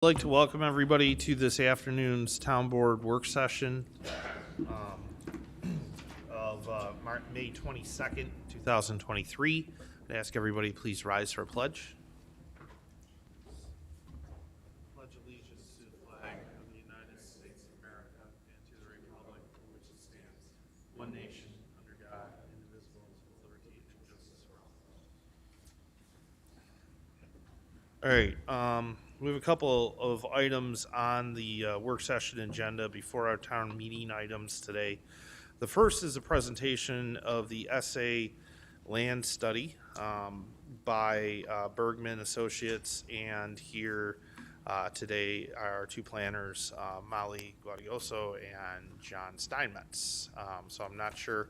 I'd like to welcome everybody to this afternoon's Town Board work session of May 22nd, 2023. I'd ask everybody please rise for a pledge. Pledge allegiance to the flag of the United States of America and to the republic for which it stands, one nation, under God, indivisible, with liberty and justice for all. All right. We have a couple of items on the work session agenda before our town meeting items today. The first is a presentation of the SA land study by Bergman Associates, and here today are two planners, Molly Guadioso and John Steinmetz. So I'm not sure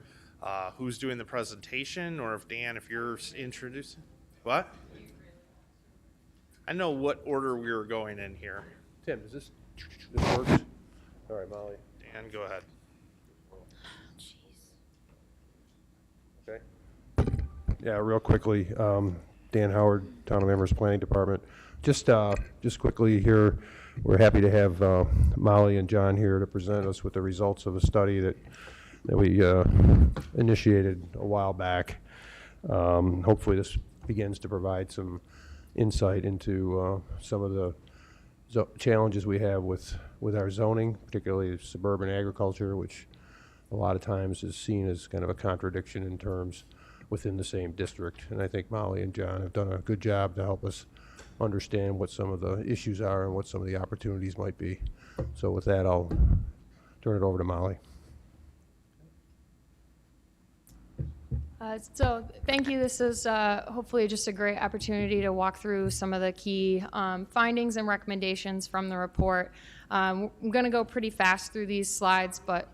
who's doing the presentation, or if Dan, if you're introducing. What? I know what order we were going in here. Tim, does this work? All right, Molly. Dan, go ahead. Okay. Yeah, real quickly, Dan Howard, Town of Amherst Planning Department. Just quickly here, we're happy to have Molly and John here to present us with the results of a study that we initiated a while back. Hopefully this begins to provide some insight into some of the challenges we have with our zoning, particularly suburban agriculture, which a lot of times is seen as kind of a contradiction in terms within the same district. And I think Molly and John have done a good job to help us understand what some of the issues are and what some of the opportunities might be. So with that, I'll turn it over to Molly. So thank you. This is hopefully just a great opportunity to walk through some of the key findings and recommendations from the report. I'm going to go pretty fast through these slides, but,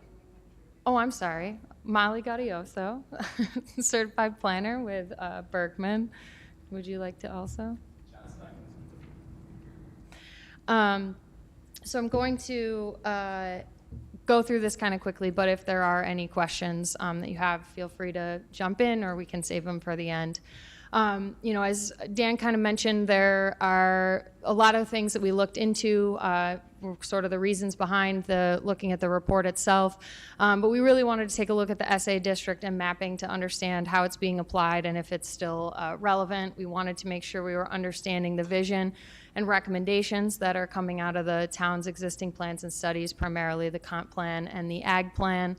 oh, I'm sorry. Molly Gaudioso, certified planner with Bergman. Would you like to also? So I'm going to go through this kind of quickly, but if there are any questions that you have, feel free to jump in, or we can save them for the end. As Dan kind of mentioned, there are a lot of things that we looked into, sort of the reasons behind looking at the report itself, but we really wanted to take a look at the SA district and mapping to understand how it's being applied and if it's still relevant. We wanted to make sure we were understanding the vision and recommendations that are coming out of the town's existing plans and studies, primarily the comp plan and the ag plan.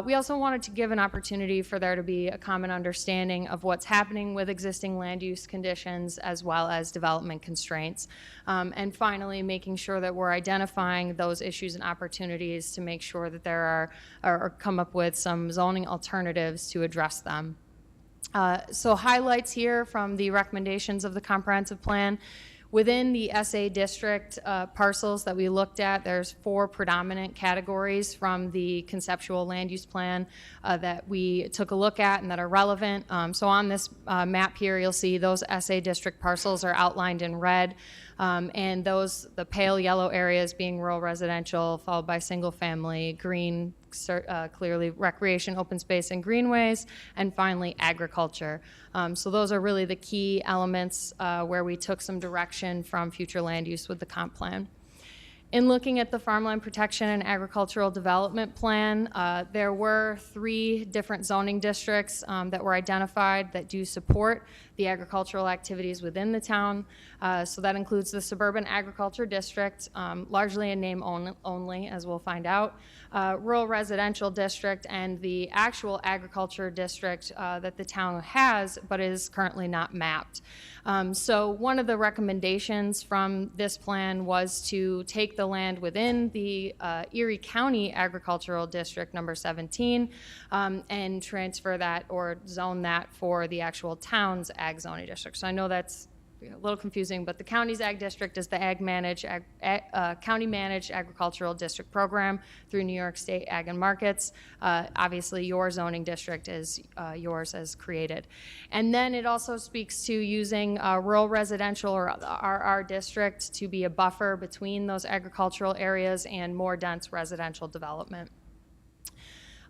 We also wanted to give an opportunity for there to be a common understanding of what's happening with existing land use conditions as well as development constraints. And finally, making sure that we're identifying those issues and opportunities to make sure that there are, or come up with some zoning alternatives to address them. So highlights here from the recommendations of the comprehensive plan. Within the SA district parcels that we looked at, there's 4 predominant categories from the conceptual land use plan that we took a look at and that are relevant. So on this map here, you'll see those SA district parcels are outlined in red, and the pale yellow areas being rural residential, followed by single family, green, clearly recreation, open space, and greenways, and finally agriculture. So those are really the key elements where we took some direction from future land use with the comp plan. In looking at the farmland protection and agricultural development plan, there were 3 different zoning districts that were identified that do support the agricultural activities within the town. So that includes the suburban agriculture district, largely in name only, as we'll find out, rural residential district, and the actual agriculture district that the town has but is currently not mapped. So one of the recommendations from this plan was to take the land within the Erie County Agricultural District number 17 and transfer that or zone that for the actual town's ag zoning district. So I know that's a little confusing, but the county's ag district is the county managed agricultural district program through New York State Ag and Markets. Obviously, your zoning district is yours as created. And then it also speaks to using rural residential or RR district to be a buffer between those agricultural areas and more dense residential development.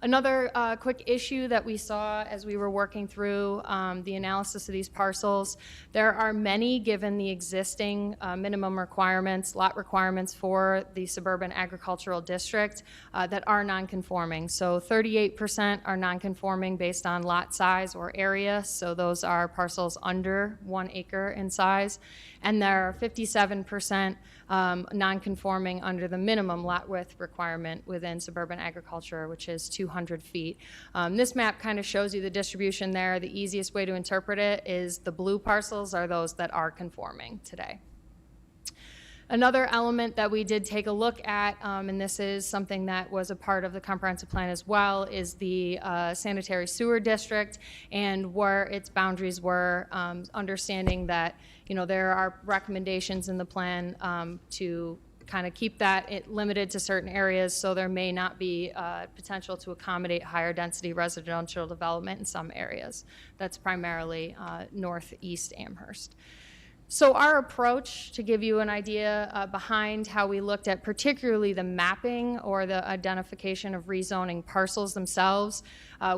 Another quick issue that we saw as we were working through the analysis of these parcels, there are many, given the existing minimum requirements, lot requirements for the suburban agricultural district that are non-conforming. So 38% are non-conforming based on lot size or area, so those are parcels under 1 acre in size, and there are 57% non-conforming under the minimum lot width requirement within suburban agriculture, which is 200 feet. This map kind of shows you the distribution there. The easiest way to interpret it is the blue parcels are those that are conforming today. Another element that we did take a look at, and this is something that was a part of the comprehensive plan as well, is the sanitary sewer district and where its boundaries were, understanding that, you know, there are recommendations in the plan to kind of keep that limited to certain areas, so there may not be potential to accommodate higher density residential development in some areas. That's primarily northeast Amherst. So our approach, to give you an idea behind how we looked at particularly the mapping or the identification of rezoning parcels themselves,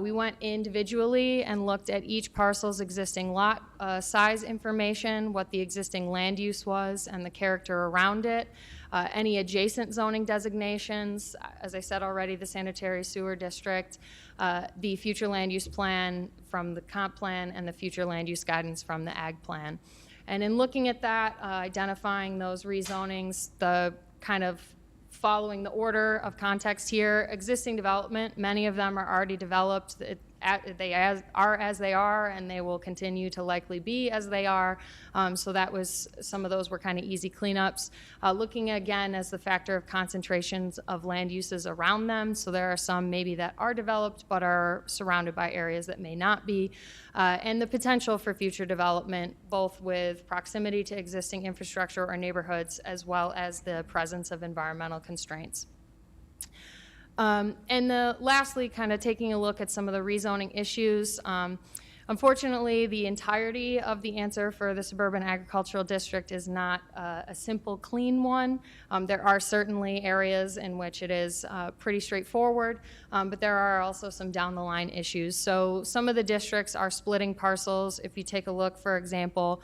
we went individually and looked at each parcel's existing lot size information, what the existing land use was, and the character around it. Any adjacent zoning designations, as I said already, the sanitary sewer district, the future land use plan from the comp plan, and the future land use guidance from the ag plan. And in looking at that, identifying those rezonings, the kind of following the order of context here, existing development, many of them are already developed. They are as they are, and they will continue to likely be as they are. So that was, some of those were kind of easy cleanups. Looking again as the factor of concentrations of land uses around them. So there are some maybe that are developed but are surrounded by areas that may not be. And the potential for future development, both with proximity to existing infrastructure or neighborhoods, as well as the presence of environmental constraints. Lastly, kind of taking a look at some of the rezoning issues. Unfortunately, the entirety of the answer for the suburban agricultural district is not a simple, clean one. There are certainly areas in which it is pretty straightforward, but there are also some down the line issues. So some of the districts are splitting parcels. If you take a look, for example,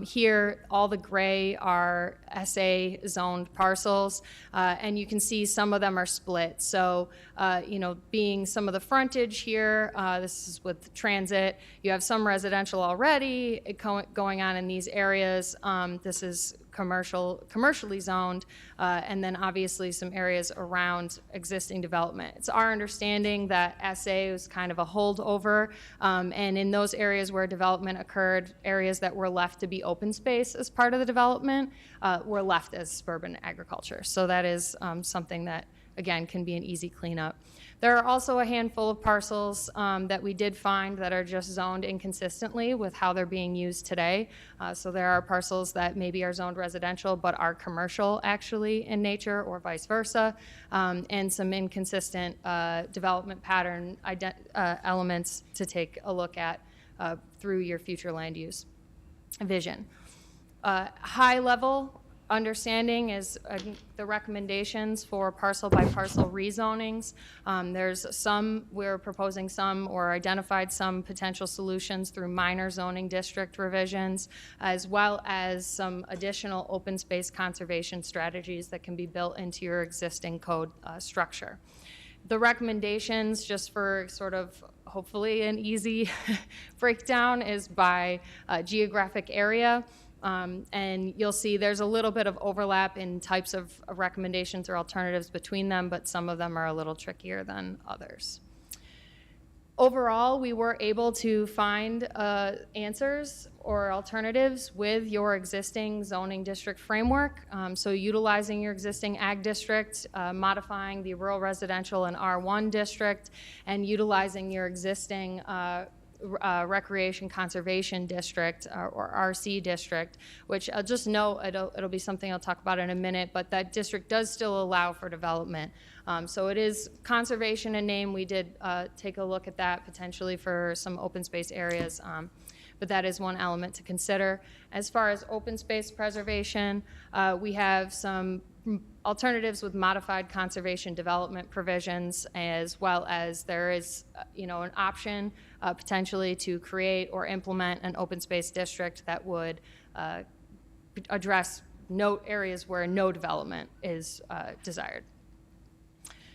here, all the gray are SA zoned parcels, and you can see some of them are split. So, you know, being some of the frontage here, this is with transit, you have some residential already going on in these areas. This is commercially zoned, and then obviously some areas around existing development. It's our understanding that SA is kind of a holdover, and in those areas where development occurred, areas that were left to be open space as part of the development were left as suburban agriculture. So that is something that, again, can be an easy cleanup. There are also a handful of parcels that we did find that are just zoned inconsistently with how they're being used today. So there are parcels that maybe are zoned residential but are commercial actually in nature, or vice versa, and some inconsistent development pattern elements to take a look at through your future land use vision. High level understanding is the recommendations for parcel by parcel rezonings. There's some, we're proposing some or identified some potential solutions through minor zoning district revisions, as well as some additional open space conservation strategies that can be built into your existing code structure. The recommendations, just for sort of hopefully an easy breakdown, is by geographic area. And you'll see there's a little bit of overlap in types of recommendations or alternatives between them, but some of them are a little trickier than others. Overall, we were able to find answers or alternatives with your existing zoning district framework. So utilizing your existing ag district, modifying the rural residential and R1 district, and utilizing your existing recreation conservation district or RC district, which I'll just note, it'll be something I'll talk about in a minute, but that district does still allow for development. So it is conservation in name. We did take a look at that potentially for some open space areas, but that is one element to consider. As far as open space preservation, we have some alternatives with modified conservation development provisions, as well as there is, an option potentially to create or implement an open space district that would address areas where no development is desired.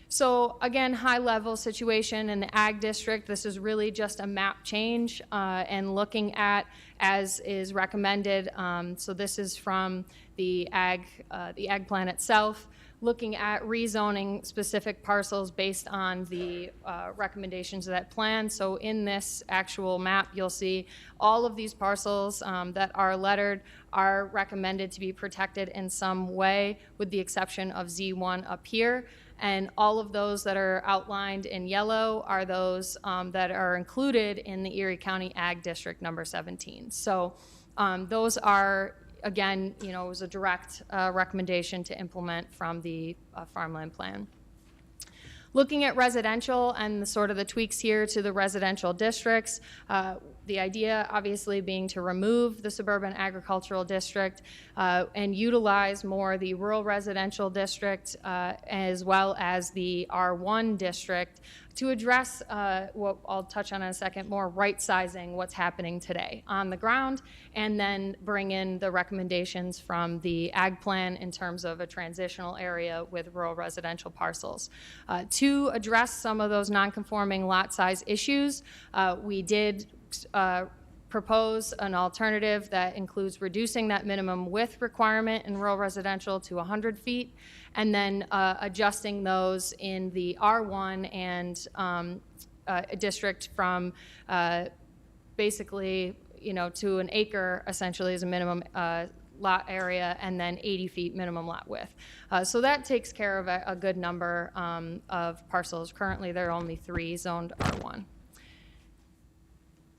So again, high-level situation in the ag district. This is really just a map change and looking at as is recommended. So this is from the ag plan itself, looking at rezoning specific parcels based on the recommendations of that plan. So in this actual map, you'll see all of these parcels that are lettered are recommended to be protected in some way, with the exception of Z1 up here. And all of those that are outlined in yellow are those that are included in the Erie County Ag District number 17. So those are, again, it was a direct recommendation to implement from the farmland plan. Looking at residential and the tweaks here to the residential districts, the idea obviously being to remove the suburban agricultural district and utilize more the rural residential district as well as the R1 district to address what I'll touch on in a second, more right-sizing what's happening today on the ground, and then bring in the recommendations from the ag plan in terms of a transitional area with rural residential parcels. To address some of those non-conforming lot size issues, we did propose an alternative that includes reducing that minimum width requirement in rural residential to 100 feet, and then adjusting those in the R1 and district from basically, to an acre essentially as a minimum lot area, and then 80 feet minimum lot width. So that takes care of a good number of parcels. Currently, there are only 3 zoned R1.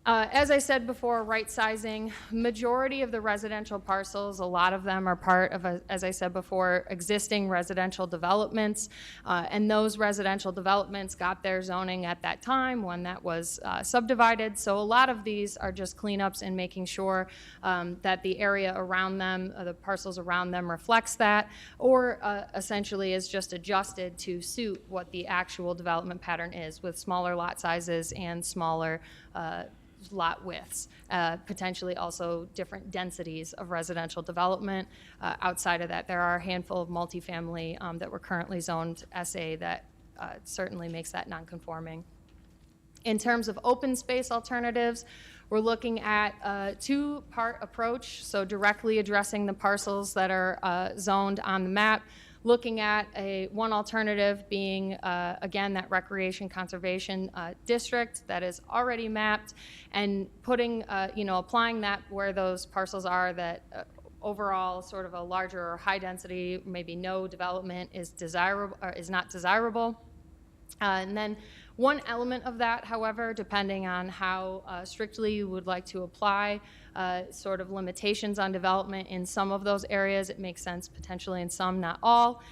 As I said before, right sizing, majority of the residential parcels, a lot of them are part of, as I said before, existing residential developments, and those residential developments got their zoning at that time when that was subdivided. So a lot of these are just cleanups and making sure that the area around them, the parcels around them reflects that, or essentially is just adjusted to suit what the actual development pattern is, with smaller lot sizes and smaller lot widths, potentially also different densities of residential development. Outside of that, there are a handful of multifamily that were currently zoned SA that certainly makes that non-conforming. In terms of open space alternatives, we're looking at a 2-part approach, so directly addressing the parcels that are zoned on the map, looking at one alternative being, again, that recreation conservation district that is already mapped, and putting, applying that where those parcels are that overall sort of a larger or high density, maybe no development is desirable, or is not desirable. And then one element of that, however, depending on how strictly you would like to apply sort of limitations on development in some of those areas, it makes sense potentially in some, not all,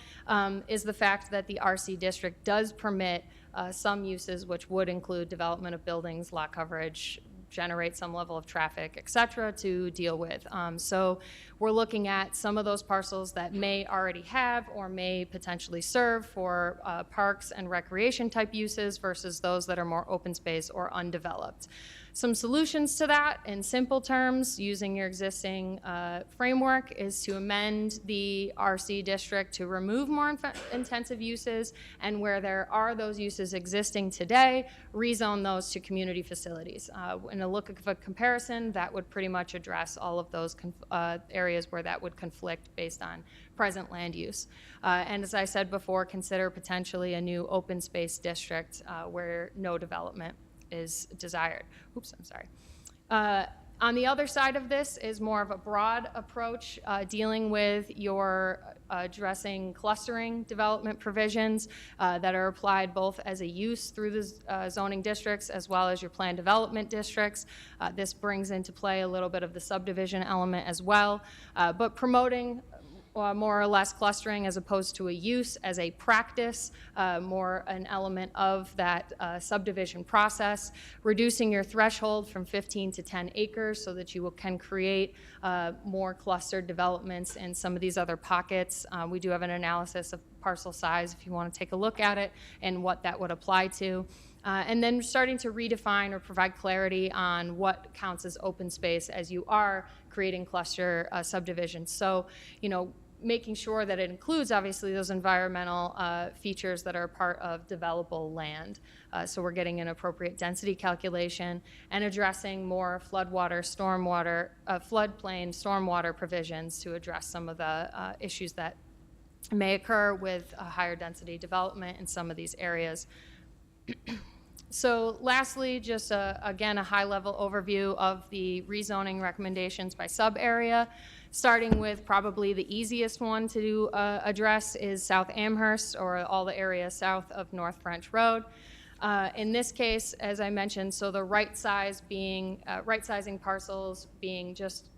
is the fact that the RC district does permit some uses which would include development of buildings, lot coverage, generate some level of traffic, et cetera, to deal with. So we're looking at some of those parcels that may already have or may potentially serve for parks and recreation type uses versus those that are more open space or undeveloped. Some solutions to that, in simple terms, using your existing framework, is to amend the RC district to remove more intensive uses, and where there are those uses existing today, rezone those to community facilities. In a look of a comparison, that would pretty much address all of those areas where that would conflict based on present land use. And as I said before, consider potentially a new open space district where no development is desired. Oops, I'm sorry. On the other side of this is more of a broad approach dealing with your addressing clustering development provisions that are applied both as a use through the zoning districts as well as your planned development districts. This brings into play a little bit of the subdivision element as well, but promoting more or less clustering as opposed to a use as a practice, more an element of that subdivision process, reducing your threshold from 15 to 10 acres so that you can create more clustered developments in some of these other pockets. We do have an analysis of parcel size if you want to take a look at it and what that would apply to. And then starting to redefine or provide clarity on what counts as open space as you are creating cluster subdivisions. So, making sure that it includes obviously those environmental features that are part of developable land. So we're getting an appropriate density calculation and addressing more floodwater, stormwater, floodplain, stormwater provisions to address some of the issues that may occur with higher density development in some of these areas. So lastly, just again, a high-level overview of the rezoning recommendations by sub-area, starting with probably the easiest one to address is South Amherst, or all the area south of North French Road. In this case, as I mentioned, so the right sizing parcels being just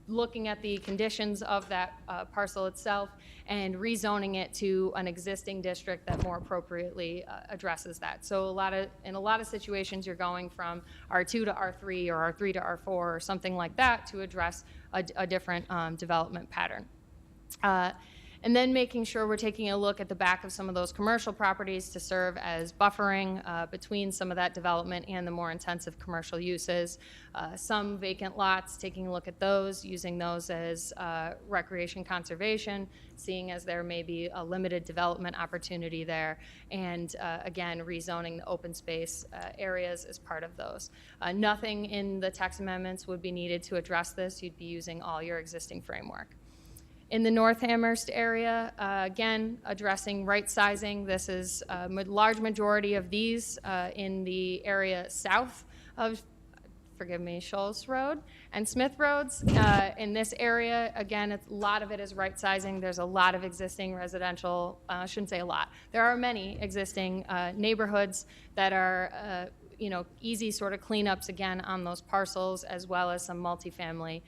looking at the conditions of that parcel itself and rezoning it to an existing district that more appropriately addresses that. So in a lot of situations, you're going from R2 to R3 or R3 to R4 or something like that to address a different development pattern. And then making sure we're taking a look at the back of some of those commercial properties to serve as buffering between some of that development and the more intensive commercial uses. Some vacant lots, taking a look at those, using those as recreation conservation, seeing as there may be a limited development opportunity there, and again, rezoning the open space areas as part of those. Nothing in the text amendments would be needed to address this. You'd be using all your existing framework. In the North Amherst area, again, addressing right sizing. This is a large majority of these in the area south of, forgive me, Shoals Road and Smith Roads. In this area, again, a lot of it is right sizing. There's a lot of existing residential, I shouldn't say a lot. There are many existing neighborhoods that are easy sort of cleanups again on those parcels, as well as some multifamily.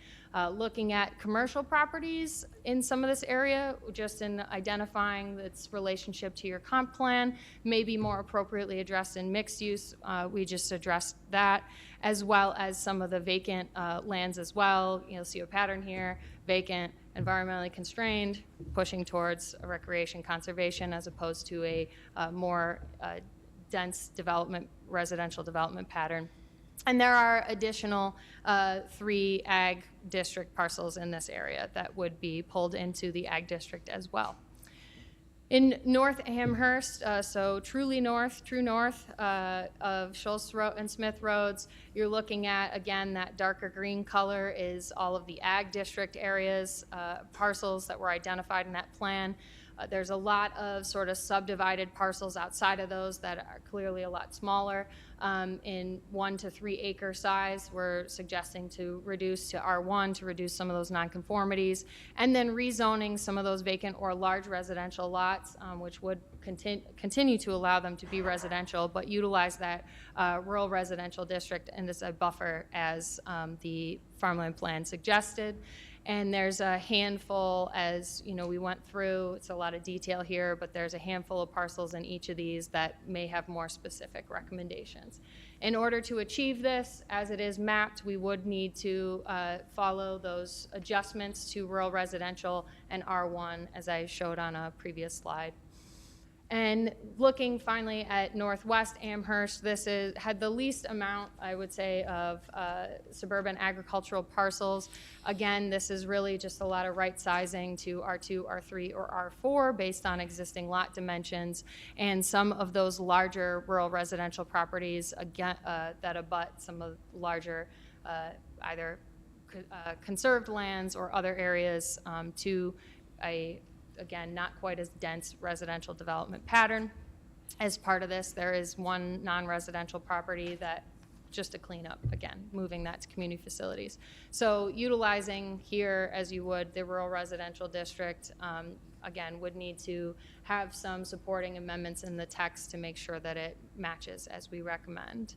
Looking at commercial properties in some of this area, just in identifying its relationship to your comp plan, may be more appropriately addressed in mixed use. We just addressed that, as well as some of the vacant lands as well. You'll see a pattern here: vacant, environmentally constrained, pushing towards a recreation conservation as opposed to a more dense development, residential development pattern. And there are additional 3 ag district parcels in this area that would be pulled into the ag district as well. In North Amherst, so true north of Shoals Road and Smith Roads, you're looking at, again, that darker green color is all of the ag district areas, parcels that were identified in that plan. There's a lot of sort of subdivided parcels outside of those that are clearly a lot smaller. In 1 to 3 acre size, we're suggesting to reduce to R1 to reduce some of those nonconformities, and then rezoning some of those vacant or large residential lots, which would continue to allow them to be residential, but utilize that rural residential district and as a buffer as the farmland plan suggested. And there's a handful, as we went through, it's a lot of detail here, but there's a handful of parcels in each of these that may have more specific recommendations. In order to achieve this, as it is mapped, we would need to follow those adjustments to rural residential and R1, as I showed on a previous slide. And looking finally at Northwest Amherst, this had the least amount, I would say, of suburban agricultural parcels. Again, this is really just a lot of right sizing to R2, R3, or R4 based on existing lot dimensions, and some of those larger rural residential properties again, that abut some of the larger either conserved lands or other areas to a, again, not quite as dense residential development pattern. As part of this, there is one non-residential property that just a cleanup, again, moving that to community facilities. So utilizing here, as you would, the rural residential district, again, would need to have some supporting amendments in the text to make sure that it matches as we recommend.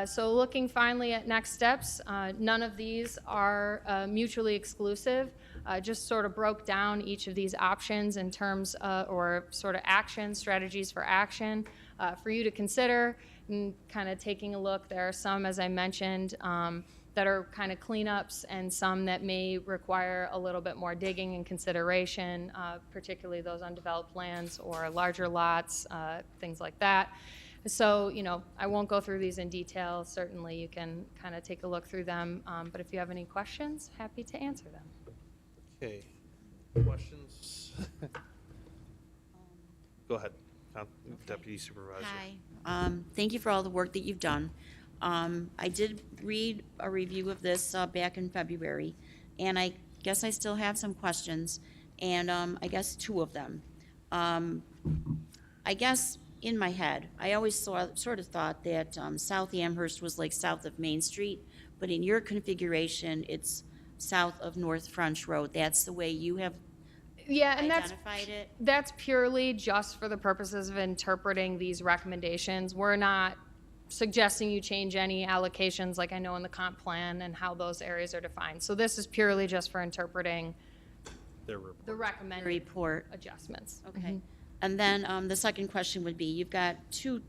So looking finally at next steps, none of these are mutually exclusive. just sort of broke down each of these options in terms or sort of action strategies for action for you to consider and kind of taking a look. There are some, as I mentioned, that are kind of cleanups and some that may require a little bit more digging and consideration, particularly those undeveloped lands or larger lots, things like that. So, I won't go through these in detail. Certainly, you can kind of take a look through them. But if you have any questions, happy to answer them. Okay. Questions? Go ahead, Deputy Supervisor. Hi. Thank you for all the work that you've done. I did read a review of this back in February, and I guess I still have some questions, and I guess two of them. I guess in my head, I always sort of thought that South Amherst was like south of Main Street, but in your configuration, it's south of North French Road. That's the way you have Yeah, and identified it? that's purely just for the purposes of interpreting these recommendations. We're not suggesting you change any allocations like I know in the comp plan and how those areas are defined. So this is purely just for interpreting Their report. the recommended Report. adjustments. Okay. And then the second question would be, you've got two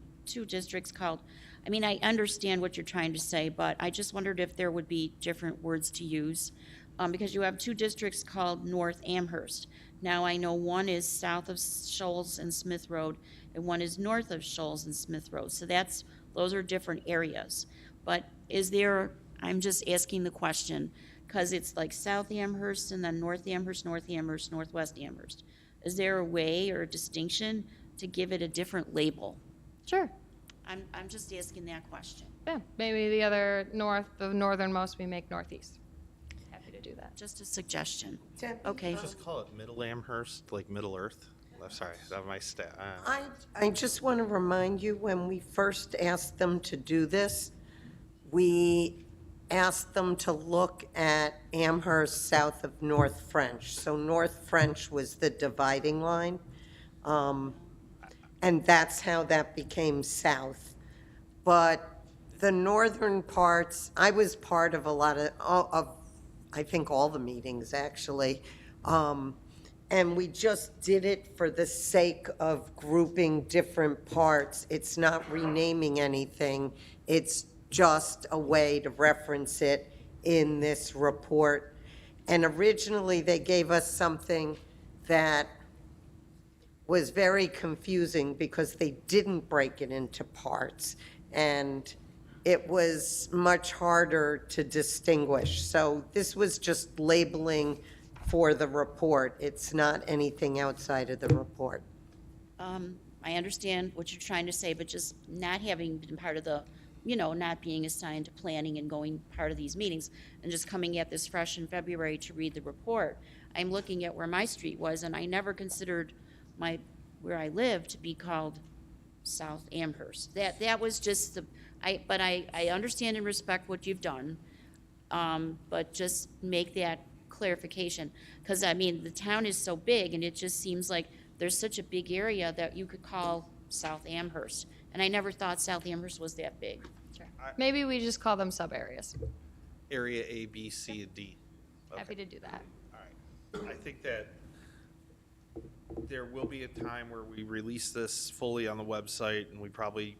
districts called, I mean, I understand what you're trying to say, but I just wondered if there would be different words to use, because you have two districts called North Amherst. Now, I know one is south of Shoals and Smith Road, and one is north of Shoals and Smith Road. So those are different areas. But I'm just asking the question, because it's like South Amherst and then North Amherst, Northwest Amherst. Is there a way or a distinction to give it a different label? Sure. I'm just asking that question. Yeah, maybe the northernmost we make northeast. Happy to do that. Just a suggestion. Deb, Okay. Just call it Middle Amherst, like Middle Earth. I'm sorry, that was my stat. I just want to remind you, when we first asked them to do this, we asked them to look at Amherst south of North French. So North French was the dividing line. And that's how that became south. But the northern parts, I was part of a lot of I think all the meetings, actually. And we just did it for the sake of grouping different parts. It's not renaming anything. It's just a way to reference it in this report. And originally, they gave us something that was very confusing because they didn't break it into parts. And it was much harder to distinguish. So this was just labeling for the report. It's not anything outside of the report. I understand what you're trying to say, but just not having been part of the, not being assigned to planning and going part of these meetings and just coming at this fresh in February to read the report, I'm looking at where my street was, and I never considered where I live to be called South Amherst. That was just but I understand and respect what you've done, but just make that clarification. Because, I mean, the town is so big, and it just seems like there's such a big area that you could call South Amherst. And I never thought South Amherst was that big. Sure. Maybe we just call them sub areas. Area A, B, C, and D. Happy to do that. All right. I think that there will be a time where we release this fully on the website, and we probably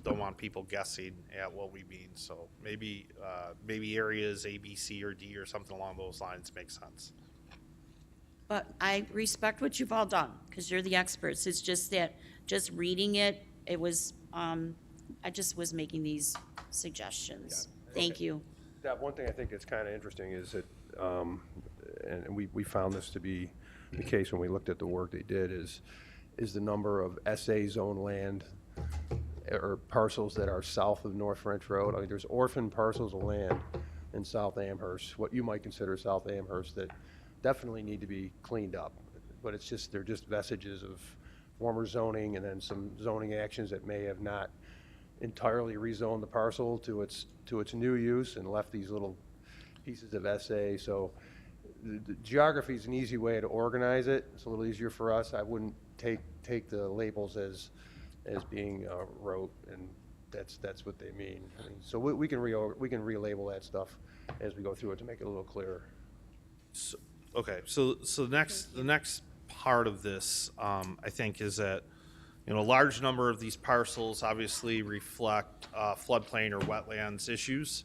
don't want people guessing at what we mean. So maybe areas A, B, C, or D, or something along those lines makes sense. But I respect what you've all done, because you're the experts. It's just that, just reading it, it was, I just was making these suggestions. Thank you. That one thing I think that's kind of interesting is that, and we found this to be the case when we looked at the work they did, is the number of SA zone land or parcels that are south of North French Road. I mean, there's orphan parcels of land in South Amherst, what you might consider South Amherst, that definitely need to be cleaned up. But they're just vestiges of former zoning and then some zoning actions that may have not entirely rezoned the parcel to its new use and left these little pieces of SA. So the geography is an easy way to organize it. It's a little easier for us. I wouldn't take the labels as being rote, and that's what they mean. I mean, so we can relabel that stuff as we go through it to make it a little clearer. So, Okay, so the next part of this, I think, is that, a large number of these parcels obviously reflect floodplain or wetlands issues.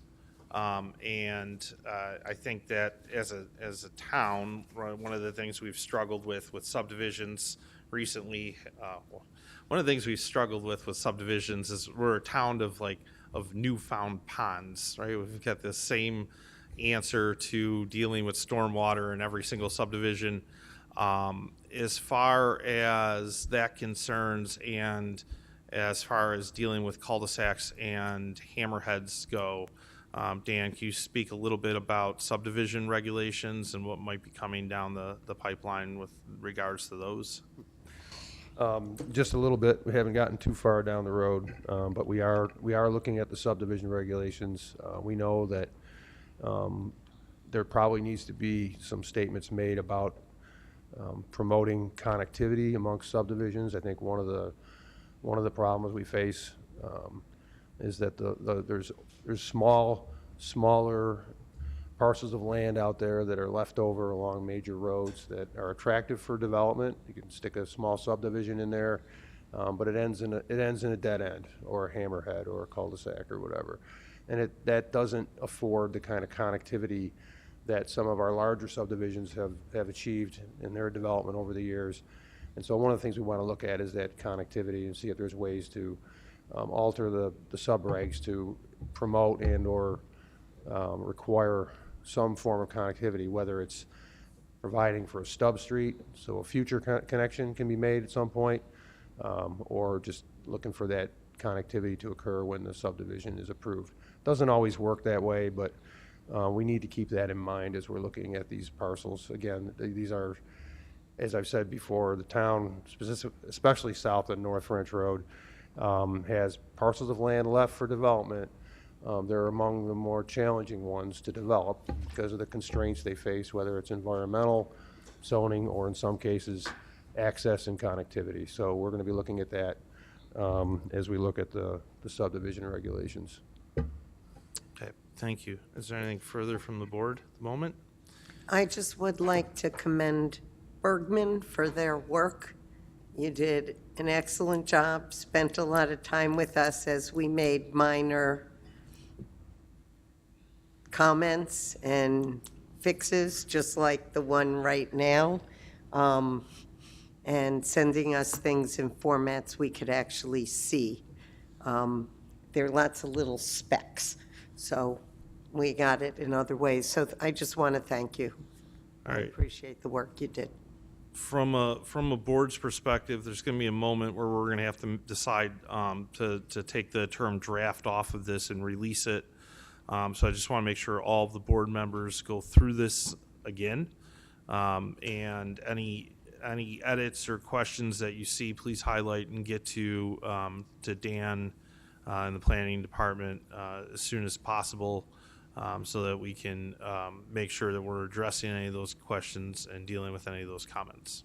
And I think that as a town, one of the things we've struggled with subdivisions recently, one of the things we've struggled with subdivisions is we're a town of newfound ponds, right? We've got the same answer to dealing with stormwater in every single subdivision. As far as that concerns, and as far as dealing with cul-de-sacs and hammerheads go, Dan, can you speak a little bit about subdivision regulations and what might be coming down the pipeline with regards to those? Just a little bit. We haven't gotten too far down the road, but we are looking at the subdivision regulations. We know that there probably needs to be some statements made about promoting connectivity amongst subdivisions. I think one of the problems we face is that there's smaller parcels of land out there that are left over along major roads that are attractive for development. You can stick a small subdivision in there, but it ends in a dead end or a hammerhead or a cul-de-sac or whatever, and that doesn't afford the kind of connectivity that some of our larger subdivisions have achieved in their development over the years. And so one of the things we want to look at is that connectivity and see if there's ways to alter the subregs to promote and or require some form of connectivity, whether it's providing for a stub street so a future connection can be made at some point, or just looking for that connectivity to occur when the subdivision is approved. Doesn't always work that way, but we need to keep that in mind as we're looking at these parcels. Again, these are, as I've said before, the town, especially south of North French Road, has parcels of land left for development. They're among the more challenging ones to develop because of the constraints they face, whether it's environmental, zoning, or in some cases, access and connectivity. So we're going to be looking at that as we look at the subdivision regulations. Okay, thank you. Is there anything further from the board at the moment? I just would like to commend Bergman for their work. You did an excellent job, spent a lot of time with us as we made minor comments and fixes, just like the one right now, and sending us things in formats we could actually see. There are lots of little specks, so we got it in other ways. So I just want to thank you. All I right. appreciate the work you did. From a board's perspective, there's going to be a moment where we're going to have to decide to take the term draft off of this and release it. So I just want to make sure all of the board members go through this again. And any edits or questions that you see, please highlight and get to Dan in the planning department as soon as possible, so that we can make sure that we're addressing any of those questions and dealing with any of those comments.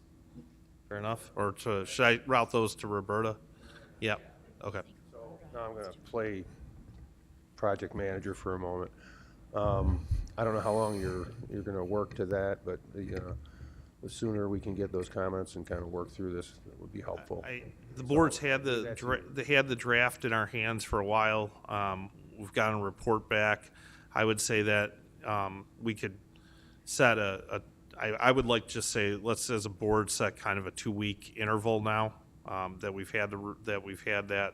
Fair enough? Or should I route those to Roberta? Yep. Okay. So now I'm going to play project manager for a moment. I don't know how long you're going to work to that, but the sooner we can get those comments and kind of work through this, that would be helpful. The board's had they had the draft in our hands for a while. We've gotten a report back. I would say that we could set I would like to just say, let's as a board set kind of a 2-week interval now, that we've had that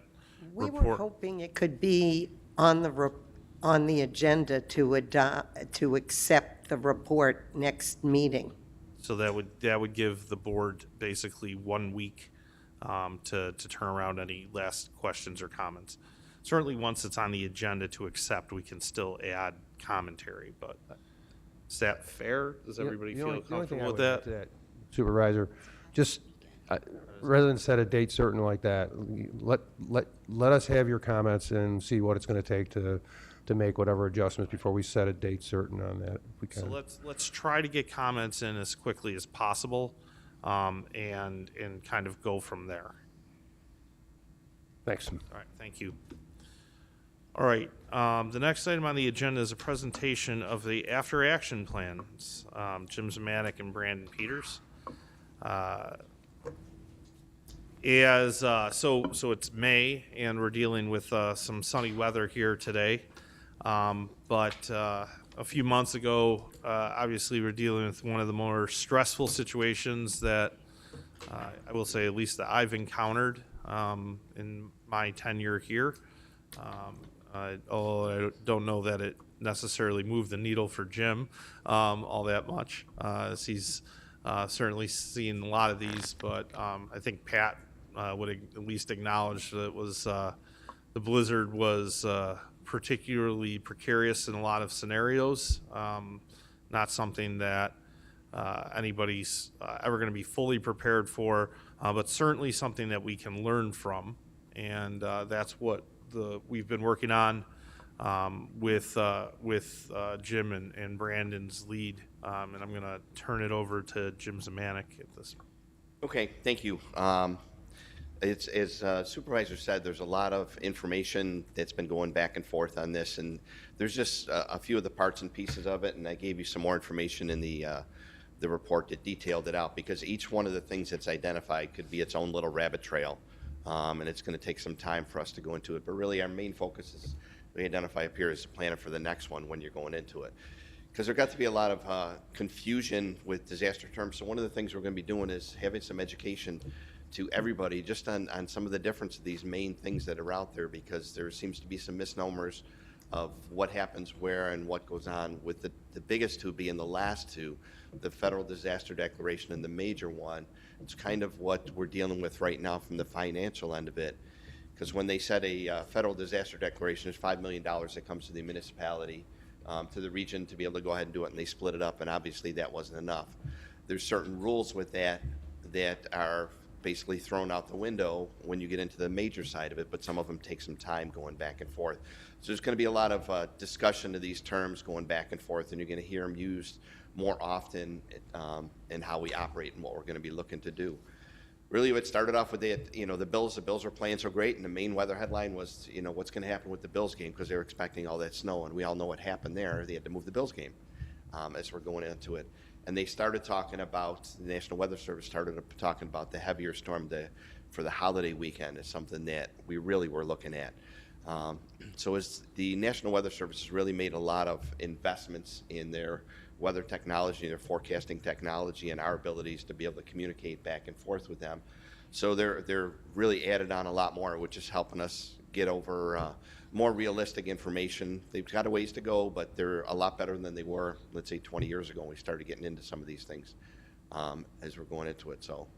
We were report. hoping it could be on the agenda to accept the report next meeting. So that would give the board basically 1 week to turn around any last questions or comments. Certainly, once it's on the agenda to accept, we can still add commentary, but is that fair? Does everybody feel comfortable with that? Supervisor, just rather than set a date certain like that, let us have your comments and see what it's going to take to make whatever adjustments before we set a date certain on that. If we So can. let's try to get comments in as quickly as possible, and kind of go from there. Thanks. All right, thank you. All right, the next item on the agenda is a presentation of the after-action plans. Jim Zemanek and Brandon Peters. So it's May, and we're dealing with some sunny weather here today. But a few months ago, obviously, we're dealing with one of the more stressful situations that I will say, at least that I've encountered in my tenure here. Although I don't know that it necessarily moved the needle for Jim all that much, as he's certainly seen a lot of these. But I think Pat would at least acknowledge that it was the blizzard was particularly precarious in a lot of scenarios. Not something that anybody's ever going to be fully prepared for, but certainly something that we can learn from, and that's what we've been working on with Jim and Brandon's lead, and I'm going to turn it over to Jim Zemanek at this. Okay, thank you. It's, as Supervisor said, there's a lot of information that's been going back and forth on this, and there's just a few of the parts and pieces of it, and I gave you some more information in the report that detailed it out, because each one of the things that's identified could be its own little rabbit trail, and it's going to take some time for us to go into it. But really, our main focus is we identify up here as the planner for the next one when you're going into it. Because there got to be a lot of confusion with disaster terms. So one of the things we're going to be doing is having some education to everybody just on some of the difference of these main things that are out there, because there seems to be some misnomers of what happens where and what goes on, with the biggest two being the last two, the federal disaster declaration and the major one. It's kind of what we're dealing with right now from the financial end of it. Because when they said a federal disaster declaration is $5 million that comes to the municipality, to the region to be able to go ahead and do it, and they split it up, and obviously that wasn't enough. There's certain rules with that that are basically thrown out the window when you get into the major side of it, but some of them take some time going back and forth. So there's going to be a lot of discussion of these terms going back and forth, and you're going to hear them used more often in how we operate and what we're going to be looking to do. Really, what started off with the Bills were playing so great, and the main weather headline was, what's going to happen with the Bills game, because they were expecting all that snow, and we all know what happened there. They had to move the Bills game as we're going into it. And they started talking about, the National Weather Service started talking about the heavier storm for the holiday weekend as something that we really were looking at. So as the National Weather Service has really made a lot of investments in their weather technology, their forecasting technology, and our abilities to be able to communicate back and forth with them. So they're really added on a lot more, which is helping us get over more realistic information. They've got a ways to go, but they're a lot better than they were, let's say, 20 years ago when we started getting into some of these things as we're going into it. So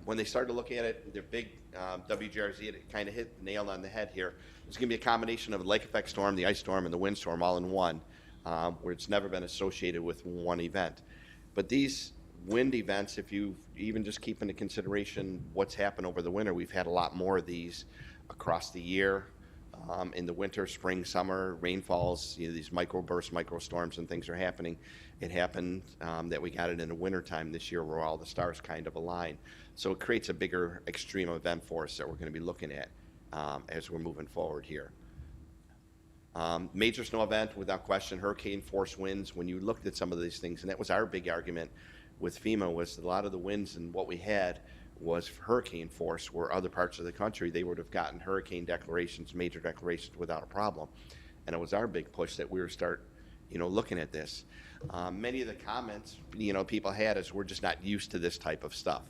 when they started looking at it, their big WGRZ, it kind of hit the nail on the head here. It's going to be a combination of a lake effect storm, the ice storm, and the wind storm all in one, where it's never been associated with one event. But these wind events, if you even just keep into consideration what's happened over the winter, we've had a lot more of these across the year. In the winter, spring, summer, rainfalls, these microbursts, microstorms, and things are happening. It happened that we got it in the wintertime this year where all the stars kind of align. So it creates a bigger extreme event for us that we're going to be looking at as we're moving forward here. Major snow event, without question, hurricane force winds. When you looked at some of these things, and that was our big argument with FEMA, was a lot of the winds and what we had was hurricane force, where other parts of the country, they would have gotten hurricane declarations, major declarations without a problem. And it was our big push that we were start, looking at this. Many of the comments, people had is we're just not used to this type of stuff.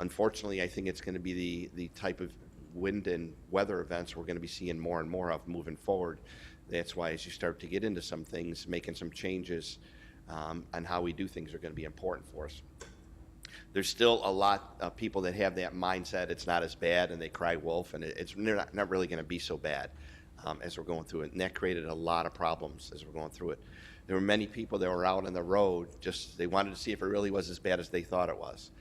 Unfortunately, I think it's going to be the type of wind and weather events we're going to be seeing more and more of moving forward. That's why as you start to get into some things, making some changes on how we do things are going to be important for us. There's still a lot of people that have that mindset it's not as bad, and they cry wolf, and it's not really going to be so bad as we're going through it. And that created a lot of problems as we're going through it. There were many people that were out on the road, they wanted to see if it really was as bad as they thought it was.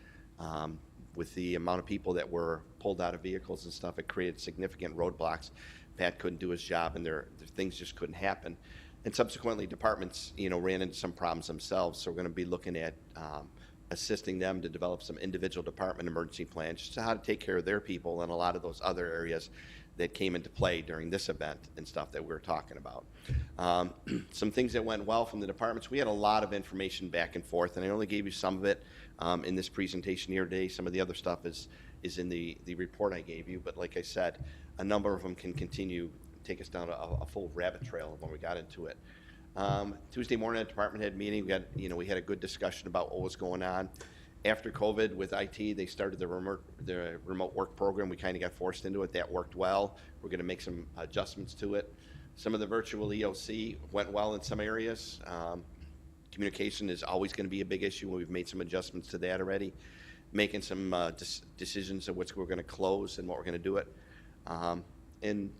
With the amount of people that were pulled out of vehicles and stuff, it created significant roadblocks. Pat couldn't do his job, and their things just couldn't happen. And subsequently, departments, ran into some problems themselves. So we're going to be looking at assisting them to develop some individual department emergency plans, just how to take care of their people and a lot of those other areas that came into play during this event and stuff that we were talking about. Some things that went well from the departments. We had a lot of information back and forth, and I only gave you some of it in this presentation here today. Some of the other stuff is in the report I gave you, but like I said, a number of them can continue, take us down a full rabbit trail when we got into it. Tuesday morning at department head meeting, we had a good discussion about what was going on. After COVID with IT, they started the remote work program. We kind of got forced into it. That worked well. We're going to make some adjustments to it. Some of the virtual EOC went well in some areas. Communication is always going to be a big issue. We've made some adjustments to that already. Making some decisions of what we're going to close and what we're going to do it. And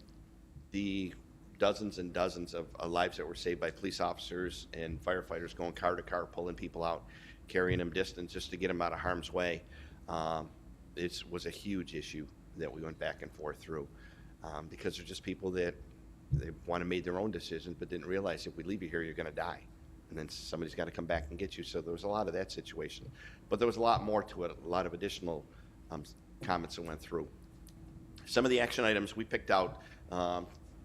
the dozens and dozens of lives that were saved by police officers and firefighters going car to car, pulling people out, carrying them distance just to get them out of harm's way. It was a huge issue that we went back and forth through because they're just people that they want to make their own decisions but didn't realize if we leave you here, you're going to die. And then somebody's got to come back and get you. So there was a lot of that situation. But there was a lot more to it, a lot of additional comments that went through. Some of the action items we picked out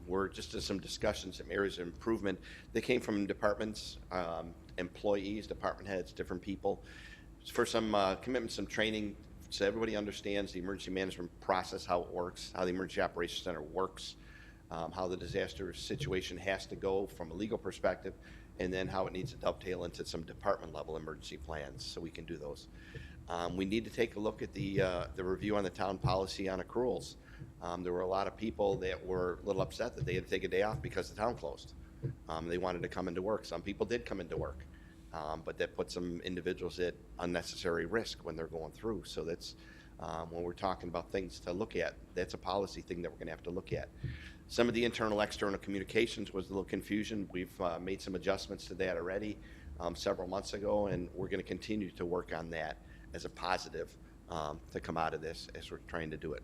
were just some discussions, some areas of improvement. They came from departments, employees, department heads, different people. For some commitment, some training, so everybody understands the emergency management process, how it works, how the Emergency Operations Center works, how the disaster situation has to go from a legal perspective, and then how it needs to dovetail into some department level emergency plans so we can do those. We need to take a look at the review on the town policy on accruals. There were a lot of people that were a little upset that they had to take a day off because the town closed. They wanted to come into work. Some people did come into work, but that put some individuals at unnecessary risk when they're going through. So that's when we're talking about things to look at, that's a policy thing that we're going to have to look at. Some of the internal, external communications was a little confusion. We've made some adjustments to that already several months ago, and we're going to continue to work on that as a positive to come out of this as we're trying to do it.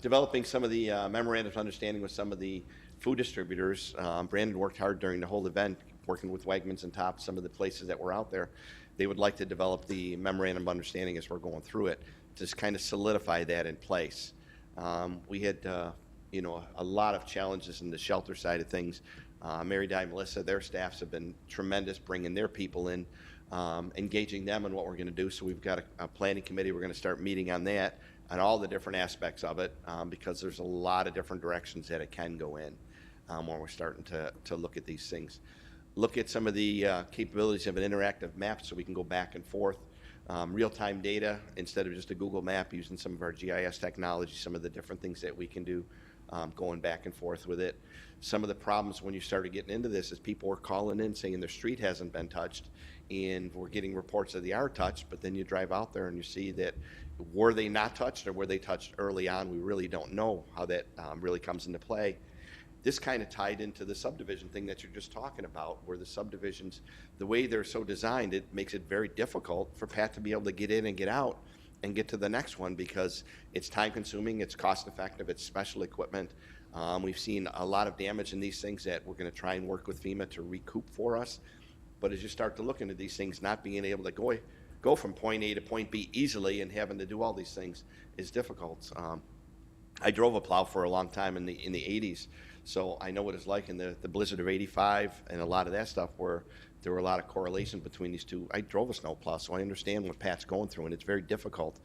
Developing some of the memorandums of understanding with some of the food distributors. Brandon worked hard during the whole event, working with Wegmans and Tops, some of the places that were out there. They would like to develop the memorandum of understanding as we're going through it, to just kind of solidify that in place. We had a lot of challenges in the shelter side of things. Mary Di, Melissa, their staffs have been tremendous, bringing their people in, engaging them in what we're going to do. So we've got a planning committee. We're going to start meeting on that, on all the different aspects of it, because there's a lot of different directions that it can go in when we're starting to look at these things. Look at some of the capabilities of an interactive map so we can go back and forth. Real-time data instead of just a Google map, using some of our GIS technology, some of the different things that we can do, going back and forth with it. Some of the problems when you started getting into this is people were calling in saying their street hasn't been touched, and we're getting reports that they are touched, but then you drive out there and you see that were they not touched or were they touched early on? We really don't know how that really comes into play. This kind of tied into the subdivision thing that you're just talking about, where the subdivisions, the way they're so designed, it makes it very difficult for Pat to be able to get in and get out and get to the next one, because it's time consuming, it's cost effective, it's special equipment. We've seen a lot of damage in these things that we're going to try and work with FEMA to recoup for us. But as you start to look into these things, not being able to go from point A to point B easily and having to do all these things is difficult. I drove a plow for a long time in the 80s, so I know what it's like in the blizzard of 85 and a lot of that stuff, where there were a lot of correlation between these two. I drove a snowplow, so I understand what Pat's going through, and it's very difficult.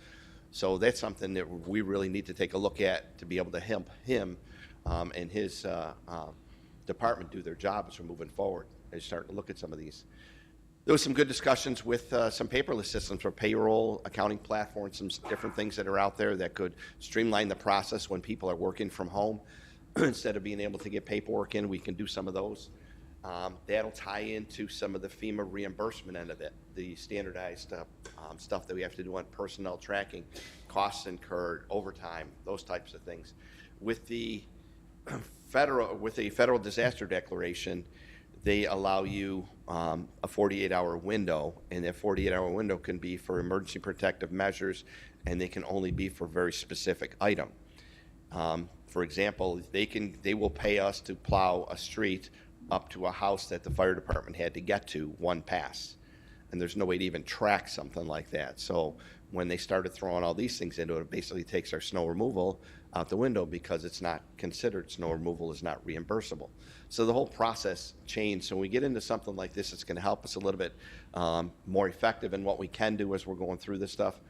So that's something that we really need to take a look at to be able to help him and his department do their job as we're moving forward and starting to look at some of these. There was some good discussions with some paperless systems for payroll, accounting platforms, some different things that are out there that could streamline the process when people are working from home. Instead of being able to get paperwork in, we can do some of those. That'll tie into some of the FEMA reimbursement end of it, the standardized stuff that we have to do on personnel tracking, costs incurred, overtime, those types of things. With the federal disaster declaration, they allow you a 48-hour window, and that 48-hour window can be for emergency protective measures, and they can only be for very specific item. For example, they will pay us to plow a street up to a house that the fire department had to get to one pass, and there's no way to even track something like that. So when they started throwing all these things into it, it basically takes our snow removal out the window because it's not considered, snow removal is not reimbursable. So the whole process changed. So when we get into something like this, it's going to help us a little bit more effective in what we can do as we're going through this stuff.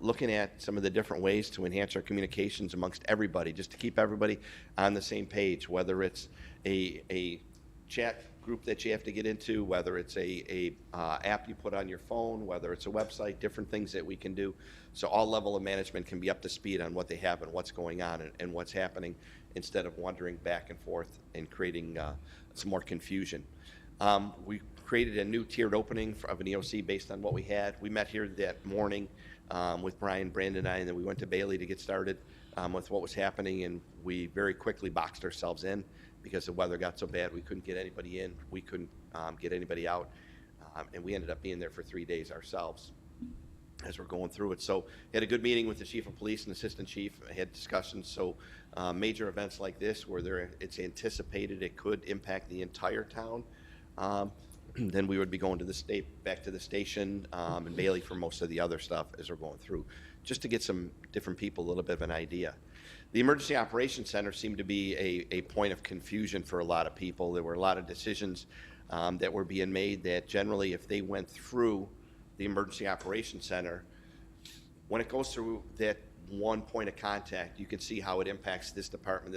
Looking at some of the different ways to enhance our communications amongst everybody, just to keep everybody on the same page, whether it's a chat group that you have to get into, whether it's a app you put on your phone, whether it's a website, different things that we can do. So all level of management can be up to speed on what they have and what's going on and what's happening, instead of wandering back and forth and creating some more confusion. We created a new tiered opening of an EOC based on what we had. We met here that morning with Brian, Brandon, and I, and then we went to Bailey to get started with what was happening, and we very quickly boxed ourselves in because the weather got so bad we couldn't get anybody in, we couldn't get anybody out, and we ended up being there for 3 days ourselves as we're going through it. So had a good meeting with the chief of police and assistant chief, had discussions. So major events like this where it's anticipated it could impact the entire town, then we would be going to the state, back to the station, and Bailey for most of the other stuff as we're going through, just to get some different people a little bit of an idea. The Emergency Operations Center seemed to be a point of confusion for a lot of people. There were a lot of decisions that were being made that generally, if they went through the Emergency Operations Center, when it goes through that one point of contact, you can see how it impacts this department,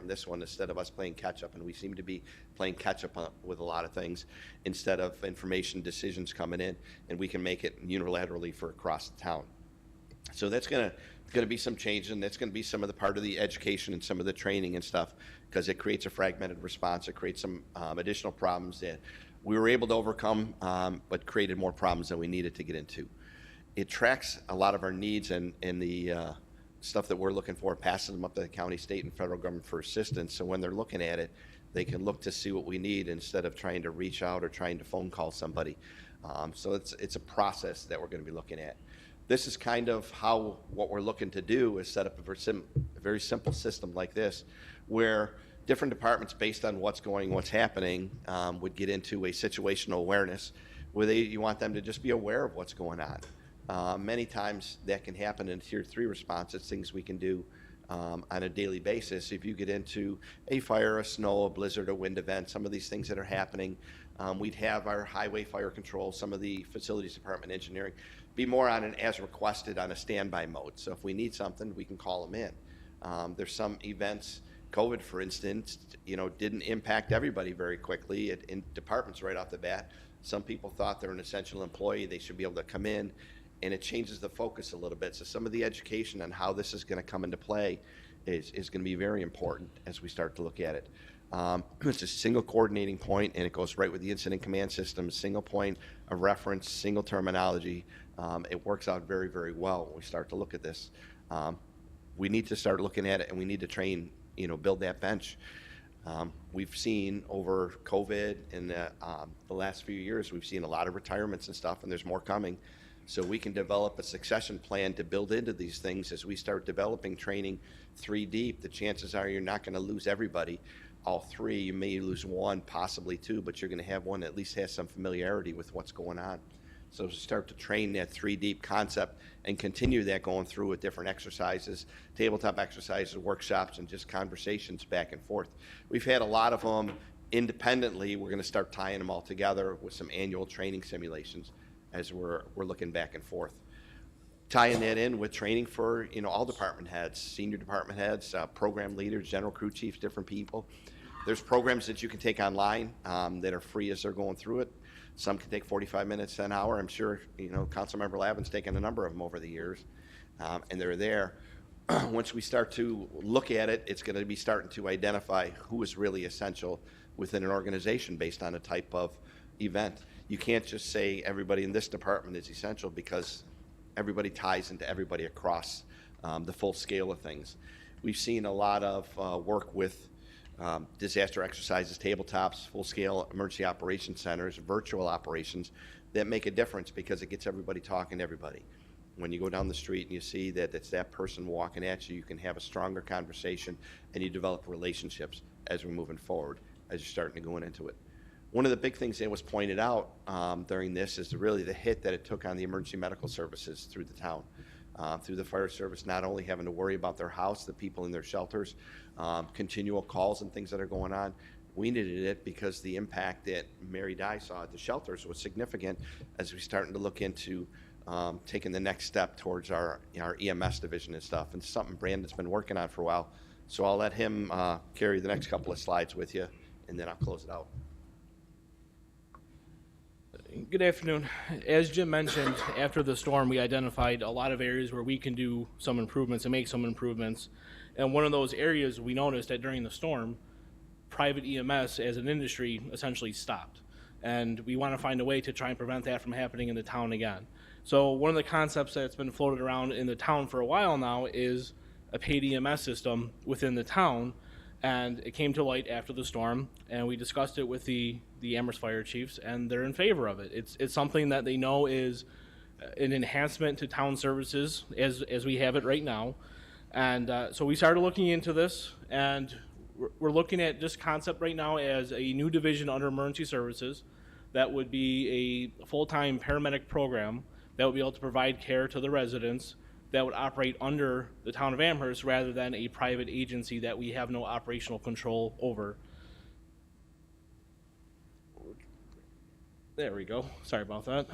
this one, instead of us playing catch up. And we seem to be playing catch up with a lot of things instead of information decisions coming in, and we can make it unilaterally for across the town. So that's going to be some change, and that's going to be some of the part of the education and some of the training and stuff, because it creates a fragmented response. It creates some additional problems that we were able to overcome, but created more problems than we needed to get into. It tracks a lot of our needs and the stuff that we're looking for, passes them up to the county, state, and federal government for assistance. So when they're looking at it, they can look to see what we need instead of trying to reach out or trying to phone call somebody. So it's a process that we're going to be looking at. This is kind of how what we're looking to do is set up a very simple system like this, where different departments, based on what's happening, would get into a situational awareness, where you want them to just be aware of what's going on. Many times that can happen in Tier 3 response. It's things we can do on a daily basis. If you get into a fire, a snow, a blizzard, a wind event, some of these things that are happening, we'd have our highway fire control, some of the facilities department engineering, be more on an as requested, on a standby mode. So if we need something, we can call them in. There's some events, COVID, for instance, didn't impact everybody very quickly in departments right off the bat. Some people thought they're an essential employee, they should be able to come in, and it changes the focus a little bit. So some of the education on how this is going to come into play is going to be very important as we start to look at it. It's a single coordinating point, and it goes right with the incident command system, single point of reference, single terminology. It works out very, very well when we start to look at this. We need to start looking at it, and we need to train, build that bench. We've seen over COVID and the last few years, we've seen a lot of retirements and stuff, and there's more coming. So we can develop a succession plan to build into these things as we start developing training 3 deep. The chances are you're not going to lose everybody, all 3. You may lose 1, possibly 2, but you're going to have one that at least has some familiarity with what's going on. So to start to train that 3 deep concept and continue that going through with different exercises, tabletop exercises, workshops, and just conversations back and forth. We've had a lot of them independently. We're going to start tying them all together with some annual training simulations as we're looking back and forth. Tying that in with training for all department heads, senior department heads, program leaders, general crew chiefs, different people. There's programs that you can take online that are free as they're going through it. Some can take 45 minutes to an hour. I'm sure Councilmember Lavin's taken a number of them over the years, and they're there. Once we start to look at it, it's going to be starting to identify who is really essential within an organization based on a type of event. You can't just say everybody in this department is essential, because everybody ties into everybody across the full scale of things. We've seen a lot of work with disaster exercises, tabletops, full-scale emergency operations centers, virtual operations that make a difference because it gets everybody talking to everybody. When you go down the street and you see that it's that person walking at you, you can have a stronger conversation, and you develop relationships as we're moving forward, as you're starting to go into it. One of the big things that was pointed out during this is really the hit that it took on the emergency medical services through the town. through the fire service, not only having to worry about their house, the people in their shelters, continual calls and things that are going on. We needed it because the impact that Mary Dye saw at the shelters was significant as we're starting to look into taking the next step towards our EMS division and stuff. And something Brandon's been working on for a while. So I'll let him carry the next couple of slides with you, and then I'll close it out. Good afternoon. As Jim mentioned, after the storm, we identified a lot of areas where we can do some improvements and make some improvements. And one of those areas we noticed that during the storm, private EMS as an industry essentially stopped. And we want to find a way to try and prevent that from happening in the town again. So one of the concepts that's been floated around in the town for a while now is a paid EMS system within the town. And it came to light after the storm, and we discussed it with the Amherst fire chiefs, and they're in favor of it. It's something that they know is an enhancement to town services as we have it right now. And so we started looking into this, and we're looking at this concept right now as a new division under emergency services that would be a full-time paramedic program that would be able to provide care to the residents that would operate under the town of Amherst rather than a private agency that we have no operational control over. There we go. Sorry about that.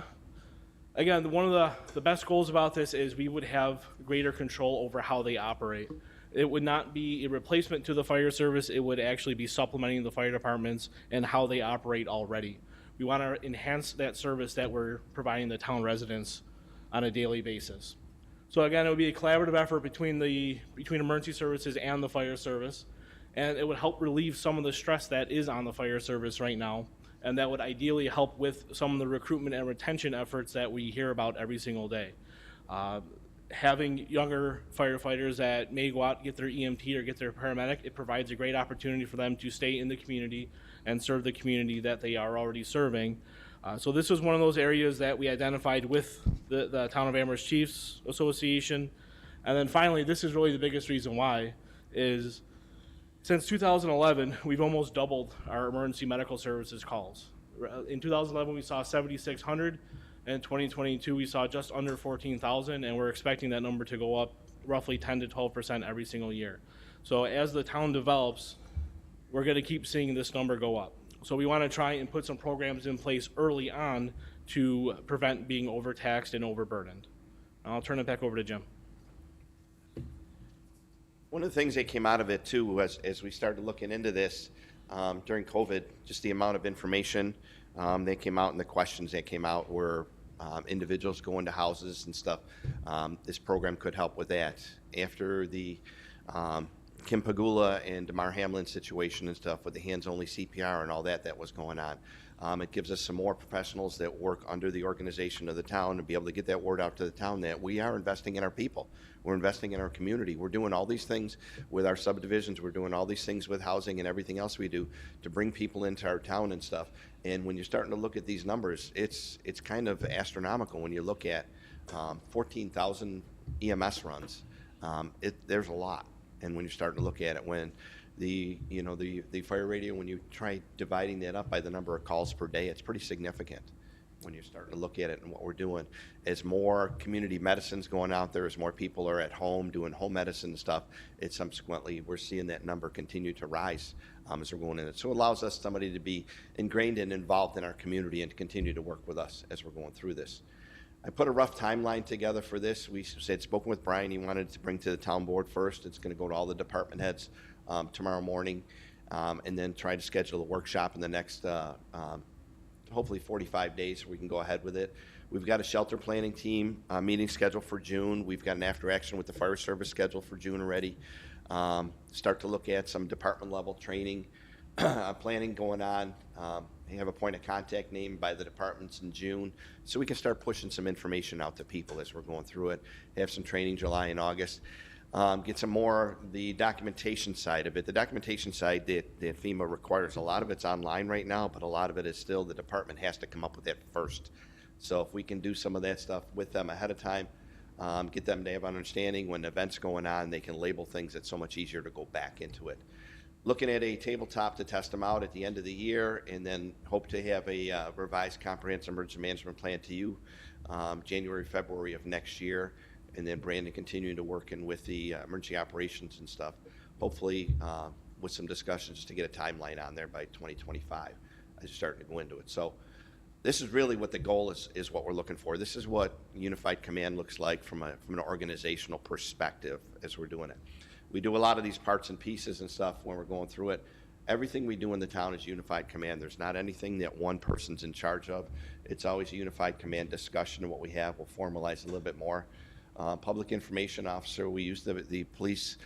Again, one of the best goals about this is we would have greater control over how they operate. It would not be a replacement to the fire service. It would actually be supplementing the fire departments and how they operate already. We want to enhance that service that we're providing the town residents on a daily basis. So again, it would be a collaborative effort between emergency services and the fire service, and it would help relieve some of the stress that is on the fire service right now, and that would ideally help with some of the recruitment and retention efforts that we hear about every single day. Having younger firefighters that may go out and get their EMT or get their paramedic, it provides a great opportunity for them to stay in the community and serve the community that they are already serving. So this was one of those areas that we identified with the Town of Amherst Chiefs Association. And then finally, this is really the biggest reason why, is since 2011, we've almost doubled our emergency medical services calls. In 2011, we saw 7,600. In 2022, we saw just under 14,000, and we're expecting that number to go up roughly 10 to 12% every single year. So as the town develops, we're going to keep seeing this number go up. So we want to try and put some programs in place early on to prevent being overtaxed and overburdened. I'll turn it back over to Jim. One of the things that came out of it too was as we started looking into this during COVID, just the amount of information that came out and the questions that came out were individuals going to houses and stuff. This program could help with that. After the Kim Pagula and DeMar Hamlin situation and stuff with the hands-only CPR and all that was going on. It gives us some more professionals that work under the organization of the town to be able to get that word out to the town that we are investing in our people. We're investing in our community. We're doing all these things with our subdivisions. We're doing all these things with housing and everything else we do to bring people into our town and stuff. And when you're starting to look at these numbers, it's kind of astronomical when you look at 14,000 EMS runs. There's a lot. And when you're starting to look at it, when the fire radio, when you try dividing that up by the number of calls per day, it's pretty significant when you're starting to look at it and what we're doing. As more community medicine's going out there, as more people are at home doing home medicine and stuff, it's subsequently, we're seeing that number continue to rise as we're going in it. So it allows us somebody to be ingrained and involved in our community and to continue to work with us as we're going through this. I put a rough timeline together for this. We had spoken with Brian. He wanted to bring to the town board first. It's going to go to all the department heads tomorrow morning, and then try to schedule a workshop in the next, hopefully 45 days so we can go ahead with it. We've got a shelter planning team meeting scheduled for June. We've got an after action with the fire service scheduled for June already. Start to look at some department level training planning going on. Have a point of contact named by the departments in June, so we can start pushing some information out to people as we're going through it. Have some training July and August. Get some more the documentation side of it. The documentation side that FEMA requires, a lot of it's online right now, but a lot of it is still the department has to come up with it first. So if we can do some of that stuff with them ahead of time, get them to have understanding when events going on, they can label things. It's so much easier to go back into it. Looking at a tabletop to test them out at the end of the year, and then hope to have a revised comprehensive emergency management plan to you January, February of next year. and then Brandon continuing to work in with the emergency operations and stuff, hopefully with some discussions to get a timeline on there by 2025 as you're starting to go into it. So this is really what the goal is what we're looking for. This is what unified command looks like from an organizational perspective as we're doing it. We do a lot of these parts and pieces and stuff when we're going through it. Everything we do in the town is unified command. There's not anything that one person's in charge of. It's always a unified command discussion, and what we have, we'll formalize a little bit more. Public information officer, we use the police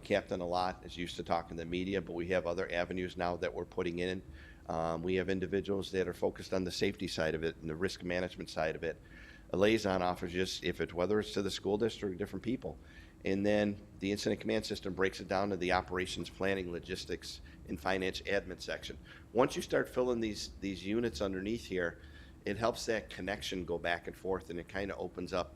captain a lot, is used to talking to the media, but we have other avenues now that we're putting in. We have individuals that are focused on the safety side of it and the risk management side of it. A liaison officer, just whether it's to the school district or different people. And then the incident command system breaks it down to the operations planning, logistics, and finance admin section. Once you start filling these units underneath here, it helps that connection go back and forth, and it kind of opens up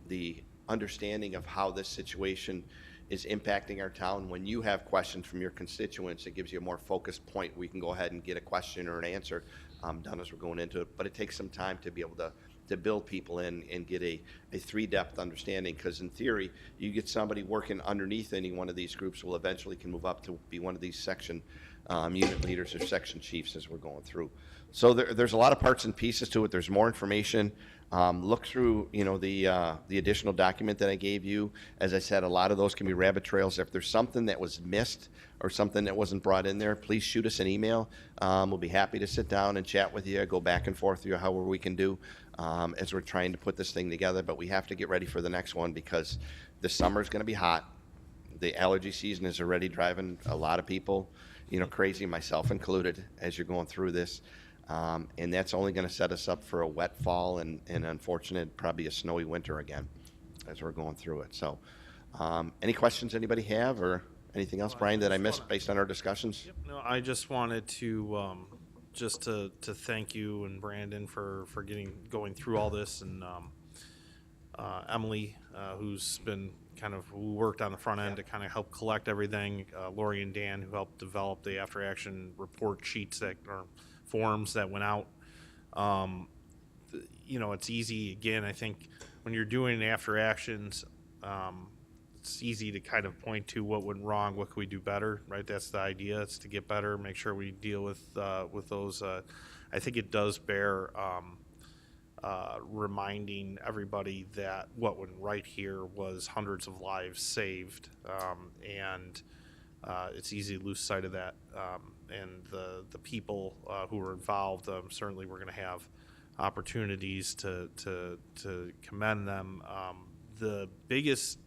the understanding of how this situation is impacting our town. When you have questions from your constituents, it gives you a more focused point. We can go ahead and get a question or an answer done as we're going into it, but it takes some time to be able to build people in and get a three-depth understanding, because in theory, you get somebody working underneath any one of these groups will eventually can move up to be one of these section unit leaders or section chiefs as we're going through. So there's a lot of parts and pieces to it. There's more information. Look through, the additional document that I gave you. As I said, a lot of those can be rabbit trails. If there's something that was missed or something that wasn't brought in there, please shoot us an email. We'll be happy to sit down and chat with you, go back and forth through however we can do as we're trying to put this thing together. But we have to get ready for the next one, because the summer is going to be hot. The allergy season is already driving a lot of people, crazy, myself included, as you're going through this. And that's only going to set us up for a wet fall and unfortunate, probably a snowy winter again as we're going through it. So any questions anybody have, or anything else, Brian, that I missed based on our discussions? Yep. No, I just wanted to just to thank you and Brandon for going through all this, and Emily, who's been who worked on the front end to kind of help collect everything. Lori and Dan, who helped develop the after action report sheets or forms that went out. It's easy, again, I think when you're doing after actions, it's easy to kind of point to what went wrong, what could we do better, right? That's the idea. It's to get better, make sure we deal with those. I think it does bear reminding everybody that what went right here was hundreds of lives saved, and it's easy to lose sight of that. And the people who were involved, certainly we're going to have opportunities to commend them. The biggest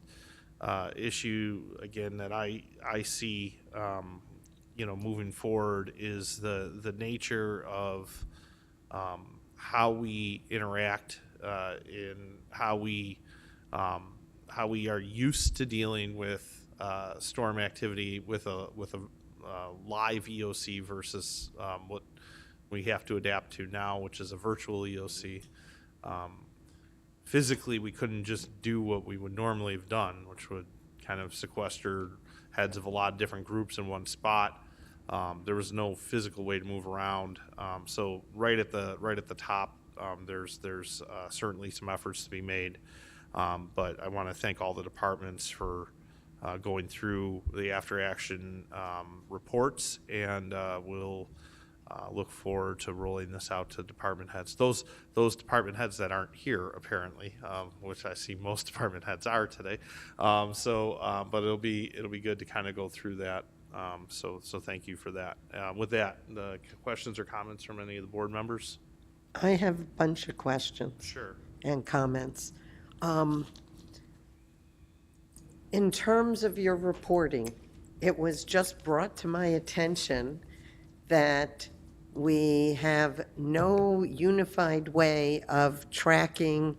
issue, again, that I see, moving forward is the nature of how we interact in how we are used to dealing with storm activity with a live EOC versus what we have to adapt to now, which is a virtual EOC. Physically, we couldn't just do what we would normally have done, which would kind of sequester heads of a lot of different groups in one spot. There was no physical way to move around. So right at the top, there's certainly some efforts to be made. But I want to thank all the departments for going through the after action reports, and we'll look forward to rolling this out to department heads. Those department heads that aren't here, apparently, which I see most department heads are today. But it'll be good to kind of go through that. So thank you for that. With that, the questions or comments from any of the board members? I have a bunch of questions. Sure. And comments. In terms of your reporting, it was just brought to my attention that we have no unified way of tracking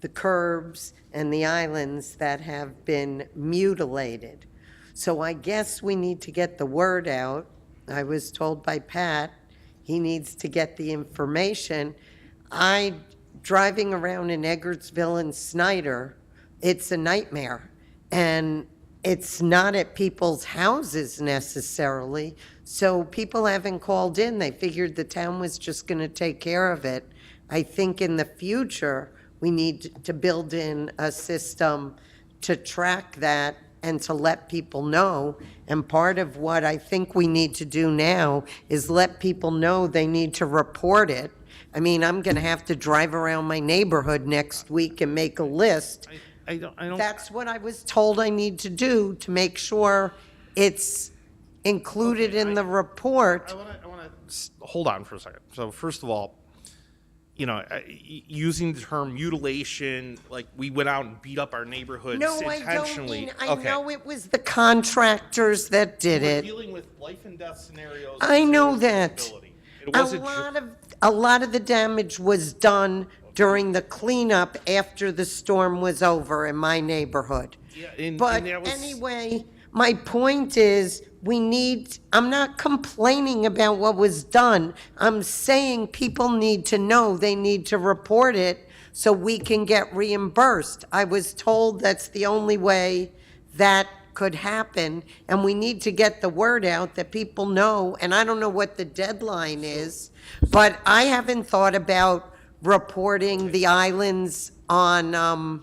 the curbs and the islands that have been mutilated. So I guess we need to get the word out. I was told by Pat he needs to get the information. Driving around in Eggertsville and Snyder, it's a nightmare. And it's not at people's houses necessarily. So people haven't called in. They figured the town was just going to take care of it. I think in the future, We need to build in a system to track that and to let people know. And part of what I think we need to do now is let people know they need to report it. I mean, I'm going to have to drive around my neighborhood next week and make a list. I don't. That's what I was told I need to do to make sure it's included in the report. I want to hold on for a second. So first of all, using the term mutilation, like we went out and beat up our neighborhoods No, I don't intentionally. mean, I know it was the contractors that did We're it. dealing with life and death scenarios. I with know zero that. visibility. It A wasn't lot of the damage was done during the cleanup after the storm was over in my neighborhood. Yeah, and But that was- anyway, my point is, I'm not complaining about what was done. I'm saying people need to know, they need to report it so we can get reimbursed. I was told that's the only way that could happen, and we need to get the word out that people know, and I don't know what the deadline is, but I haven't thought about reporting the islands on,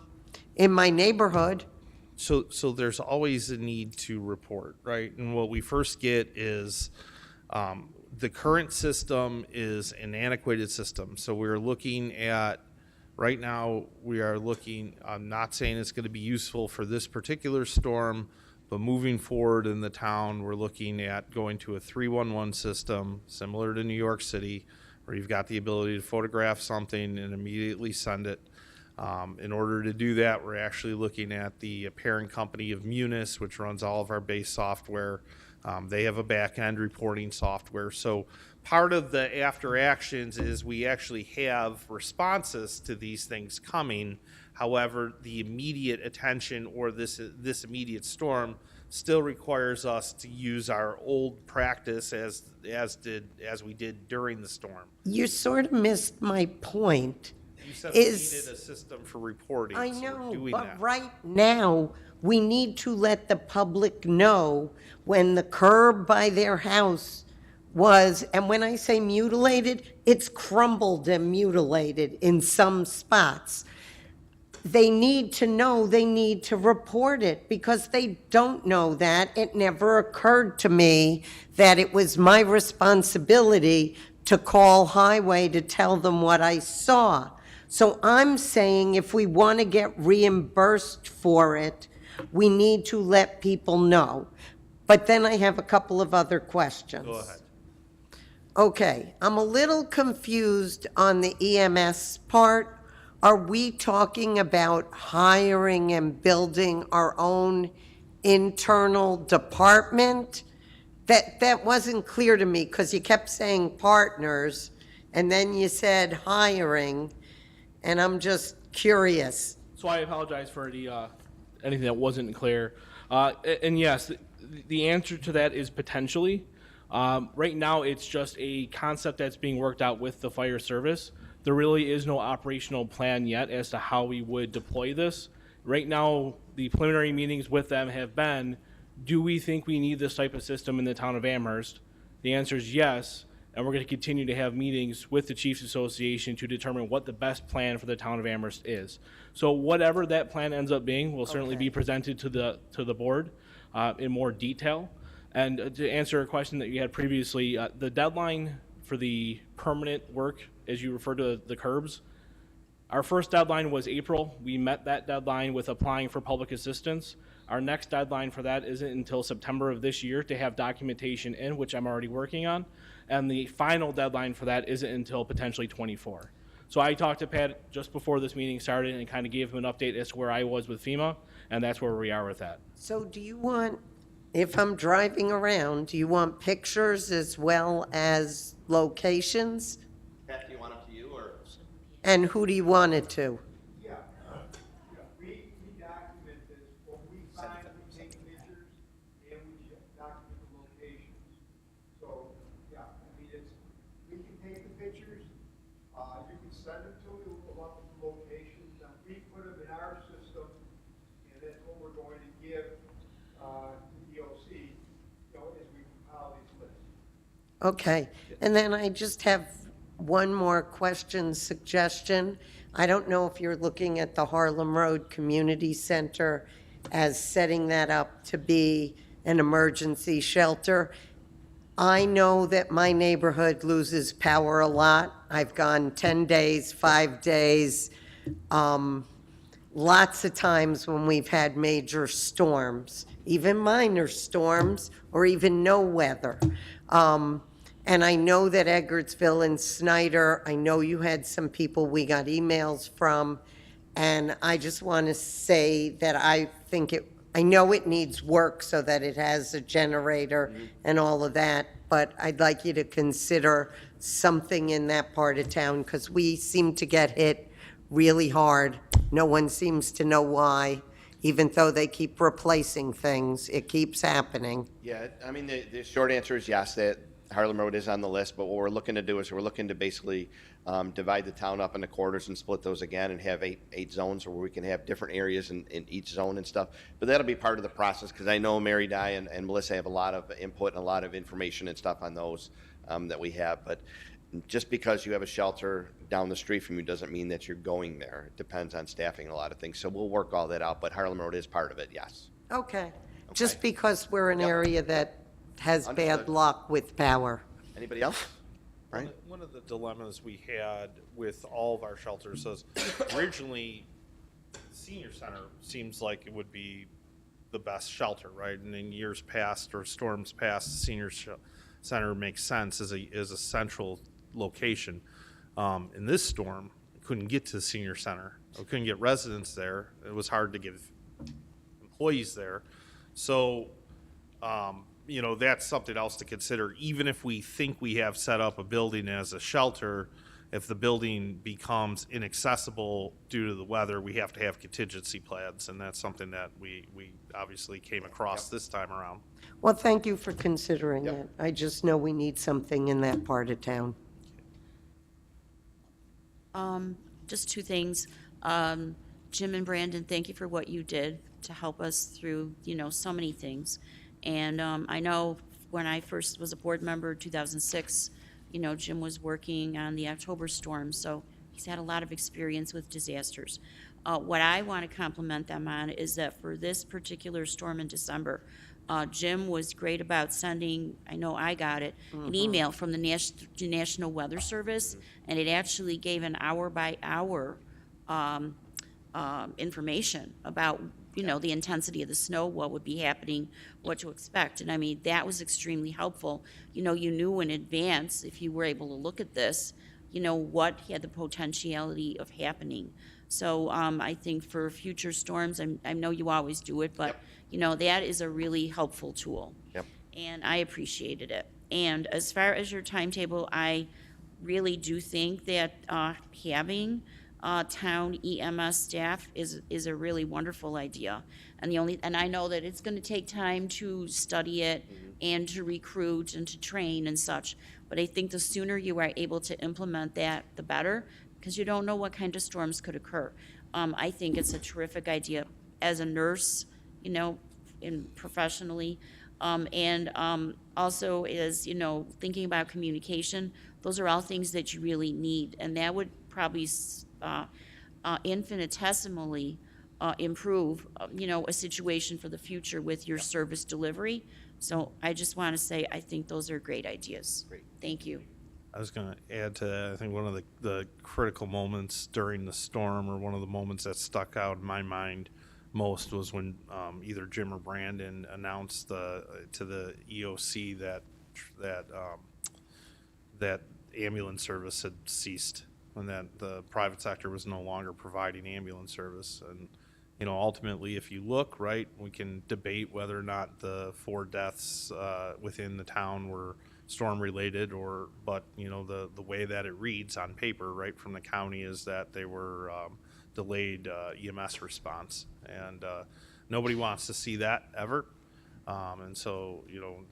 in my neighborhood. So there's always a need to report, right? And what we first get is the current system is an antiquated system. So we're looking at, right now, we are looking, I'm not saying it's going to be useful for this particular storm, but moving forward in the town, we're looking at going to a 311 system, similar to New York City, where you've got the ability to photograph something and immediately send it. In order to do that, we're actually looking at the parent company of Munis, which runs all of our base software. They have a back-end reporting software. So part of the after actions is we actually have responses to these things coming. However, the immediate attention or this immediate storm still requires us to use our old practice as we did during the storm. You sort of missed my point. You said we Is- needed a system for reporting. I so we're know, doing but that. right now, we need to let the public know when the curb by their house was, and when I say mutilated, it's crumbled and mutilated in some spots. They need to know, they need to report it, because they don't know that. It never occurred to me that it was my responsibility to call Highway to tell them what I saw. So I'm saying if we want to get reimbursed for it, we need to let people know. But then I have a couple of other questions. Go ahead. Okay, I'm a little confused on the EMS part. Are we talking about hiring and building our own internal department? That wasn't clear to me, because you kept saying partners, and then you said hiring, and I'm just curious. So I apologize for anything that wasn't clear. And yes, the answer to that is potentially. Right now, it's just a concept that's being worked out with the fire service. There really is no operational plan yet as to how we would deploy this. Right now, the preliminary meetings with them have been, do we think we need this type of system in the town of Amherst? The answer is yes, and we're going to continue to have meetings with the Chiefs Association to determine what the best plan for the town of Amherst is. So whatever that plan ends up being will certainly be presented to the board in more detail. And to answer a question that you had previously, the deadline for the permanent work, as you refer to the curbs, our first deadline was April. We met that deadline with applying for public assistance. Our next deadline for that isn't until September of this year to have documentation in, which I'm already working on. And the final deadline for that isn't until potentially 24. So I talked to Pat just before this meeting started and kind of gave him an update as to where I was with FEMA, and that's where we are with that. So do you want, if I'm driving around, do you want pictures as well as locations? Pat, do you want it to you, or? And who do you want it to? Yeah, we document this, what we find, we take pictures, and we document the locations. So, yeah, I mean, we can take the pictures, you can send them to me, along with the locations, and we put them in our system, and that's what we're going to give, the DOC, as we compile these lists. Okay, and then I just have one more question, suggestion. I don't know if you're looking at the Harlem Road Community Center as setting that up to be an emergency shelter. I know that my neighborhood loses power a lot. I've gone 10 days, 5 days, lots of times when we've had major storms, even minor storms, or even no weather. And I know that Edgardsville and Snyder, I know you had some people we got emails from, and I just want to say that I know it needs work so that it has a generator and all of that, but I'd like you to consider something in that part of town, because we seem to get hit really hard. No one seems to know why, even though they keep replacing things. It keeps happening. Yeah, I mean, the short answer is yes, that Harlem Road is on the list, but what we're looking to do is we're looking to basically divide the town up into quarters and split those again and have eight zones where we can have different areas in each zone and stuff. But that'll be part of the process, because I know Mary Di and Melissa have a lot of input and a lot of information and stuff on those that we have. But just because you have a shelter down the street from you doesn't mean that you're going there. It depends on staffing and a lot of things. So we'll work all that out, but Harlem Road is part of it, yes. Okay. Just Okay. because we're an Yep. area that has bad Understood. luck with power. Anybody else? One Right? of- One of the dilemmas we had with all of our shelters is originally, the senior center seems like it would be the best shelter, right? And in years past or storms past, the center makes sense as a central location. In this storm, we couldn't get to the senior center. We couldn't get residents there. It was hard to get employees there. So, that's something else to consider. Even if we think we have set up a building as a shelter, if the building becomes inaccessible due to the weather, we have to have contingency plans, and that's something that we obviously came across this time around. Well, thank you for considering it. I just know we need something in that part of town. Just two things. Jim and Brandon, thank you for what you did to help us through, so many things. And I know when I first was a board member in 2006, Jim was working on the October storm, so he's had a lot of experience with disasters. What I want to compliment them on is that for this particular storm in December, Jim was great about sending, I know I got it, an email from the National Weather Service, and it actually gave an hour-by-hour information about, the intensity of the snow, what would be happening, what to expect. And I mean, that was extremely helpful. You knew in advance, if you were able to look at this, what had the potentiality of happening. So I think for future storms, I know you always do it, but, that is a really helpful tool. Yep. And I appreciated it. And as far as your timetable, I really do think that having town EMS staff is a really wonderful idea. And I know that it's going to take time to study it and to recruit and to train and such. But I think the sooner you are able to implement that, the better, because you don't know what kind of storms could occur. I think it's a terrific idea as a nurse, and professionally. And also is, thinking about communication. Those are all things that you really need. And that would probably infinitesimally improve, a situation for the future with your service delivery. So I just want to say, I think those are great ideas. Great. Thank you. I was going to add to that. I think one of the critical moments during the storm, or one of the moments that stuck out in my mind most, was when either Jim or Brandon announced to the EOC that ambulance service had ceased, and that the private sector was no longer providing ambulance service. And ultimately, if you look, right, we can debate whether or not the 4 deaths within the town were storm related, but the way that it reads on paper, right, from the county, is that they were delayed EMS response, and nobody wants to see that ever. And so,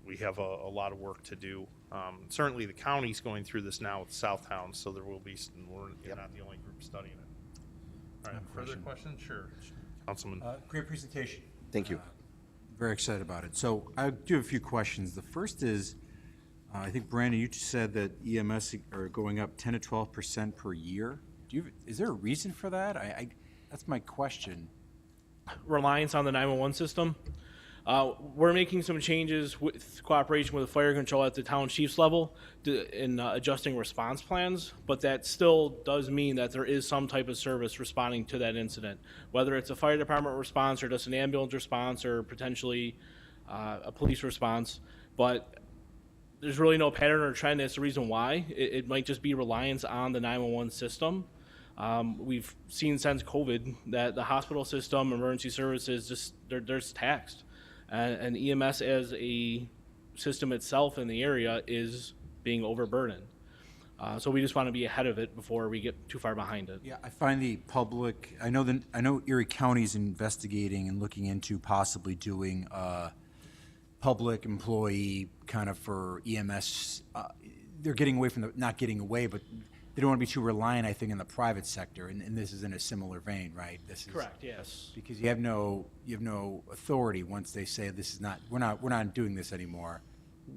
we have a lot of work to do. Certainly, the county's going through this now with Southtown, so there will be, you're not the only group studying it. All right, further questions? Sure. Councilman. Great presentation. Thank you. Very excited about it. So I do have a few questions. The first is, I think, Brandon, you just said that EMS are going up 10 to 12% per year. Is there a reason for that? That's my question. Reliance on the 911 system. We're making some changes with cooperation with the fire control at the town chief's level in adjusting response plans, but that still does mean that there is some type of service responding to that incident, whether it's a fire department response or just an ambulance response or potentially a police response. But there's really no pattern or trend. That's the reason why. It might just be reliance on the 911 system. We've seen since COVID that the hospital system, emergency services, they're just taxed. And EMS as a system itself in the area is being overburdened. So we just want to be ahead of it before we get too far behind it. Yeah, I find the public, I know Erie County's investigating and looking into possibly doing public employee kind of for EMS. They're getting away from not getting away, but they don't want to be too reliant, I think, in the private sector, and this is in a similar vein, right? This is Correct, yes. because you have no authority once they say this is not we're not doing this anymore.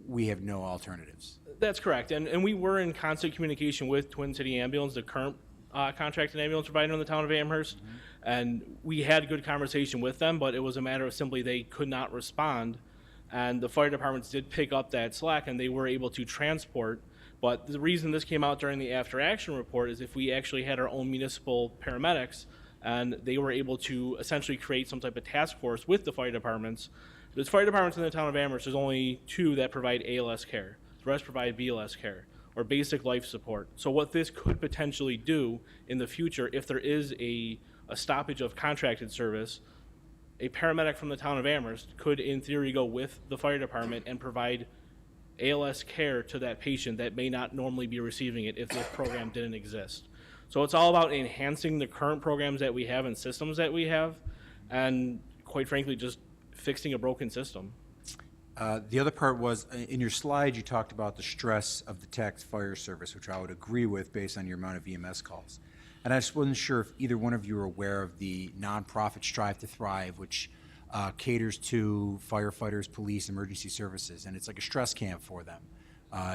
We have no alternatives. That's correct. And we were in constant communication with Twin City Ambulance, the current contracted ambulance provider in the town of Amherst. And we had a good conversation with them, but it was a matter of simply they could not respond. And the fire departments did pick up that slack and they were able to transport. But the reason this came out during the after action report is if we actually had our own municipal paramedics and they were able to essentially create some type of task force with the fire departments. There's fire departments in the town of Amherst, there's only 2 that provide ALS care. The rest provide BLS care or basic life support. So what this could potentially do in the future, if there is a stoppage of contracted service, a paramedic from the town of Amherst could in theory go with the fire department and provide ALS care to that patient that may not normally be receiving it if this program didn't exist. So it's all about enhancing the current programs that we have and systems that we have, and quite frankly, just fixing a broken system. The other part was, in your slide, you talked about the stress of the tax fire service, which I would agree with based on your amount of EMS calls. And I just wasn't sure if either one of you are aware of the nonprofit Strive to Thrive, which caters to firefighters, police, emergency services, and it's like a stress camp for them.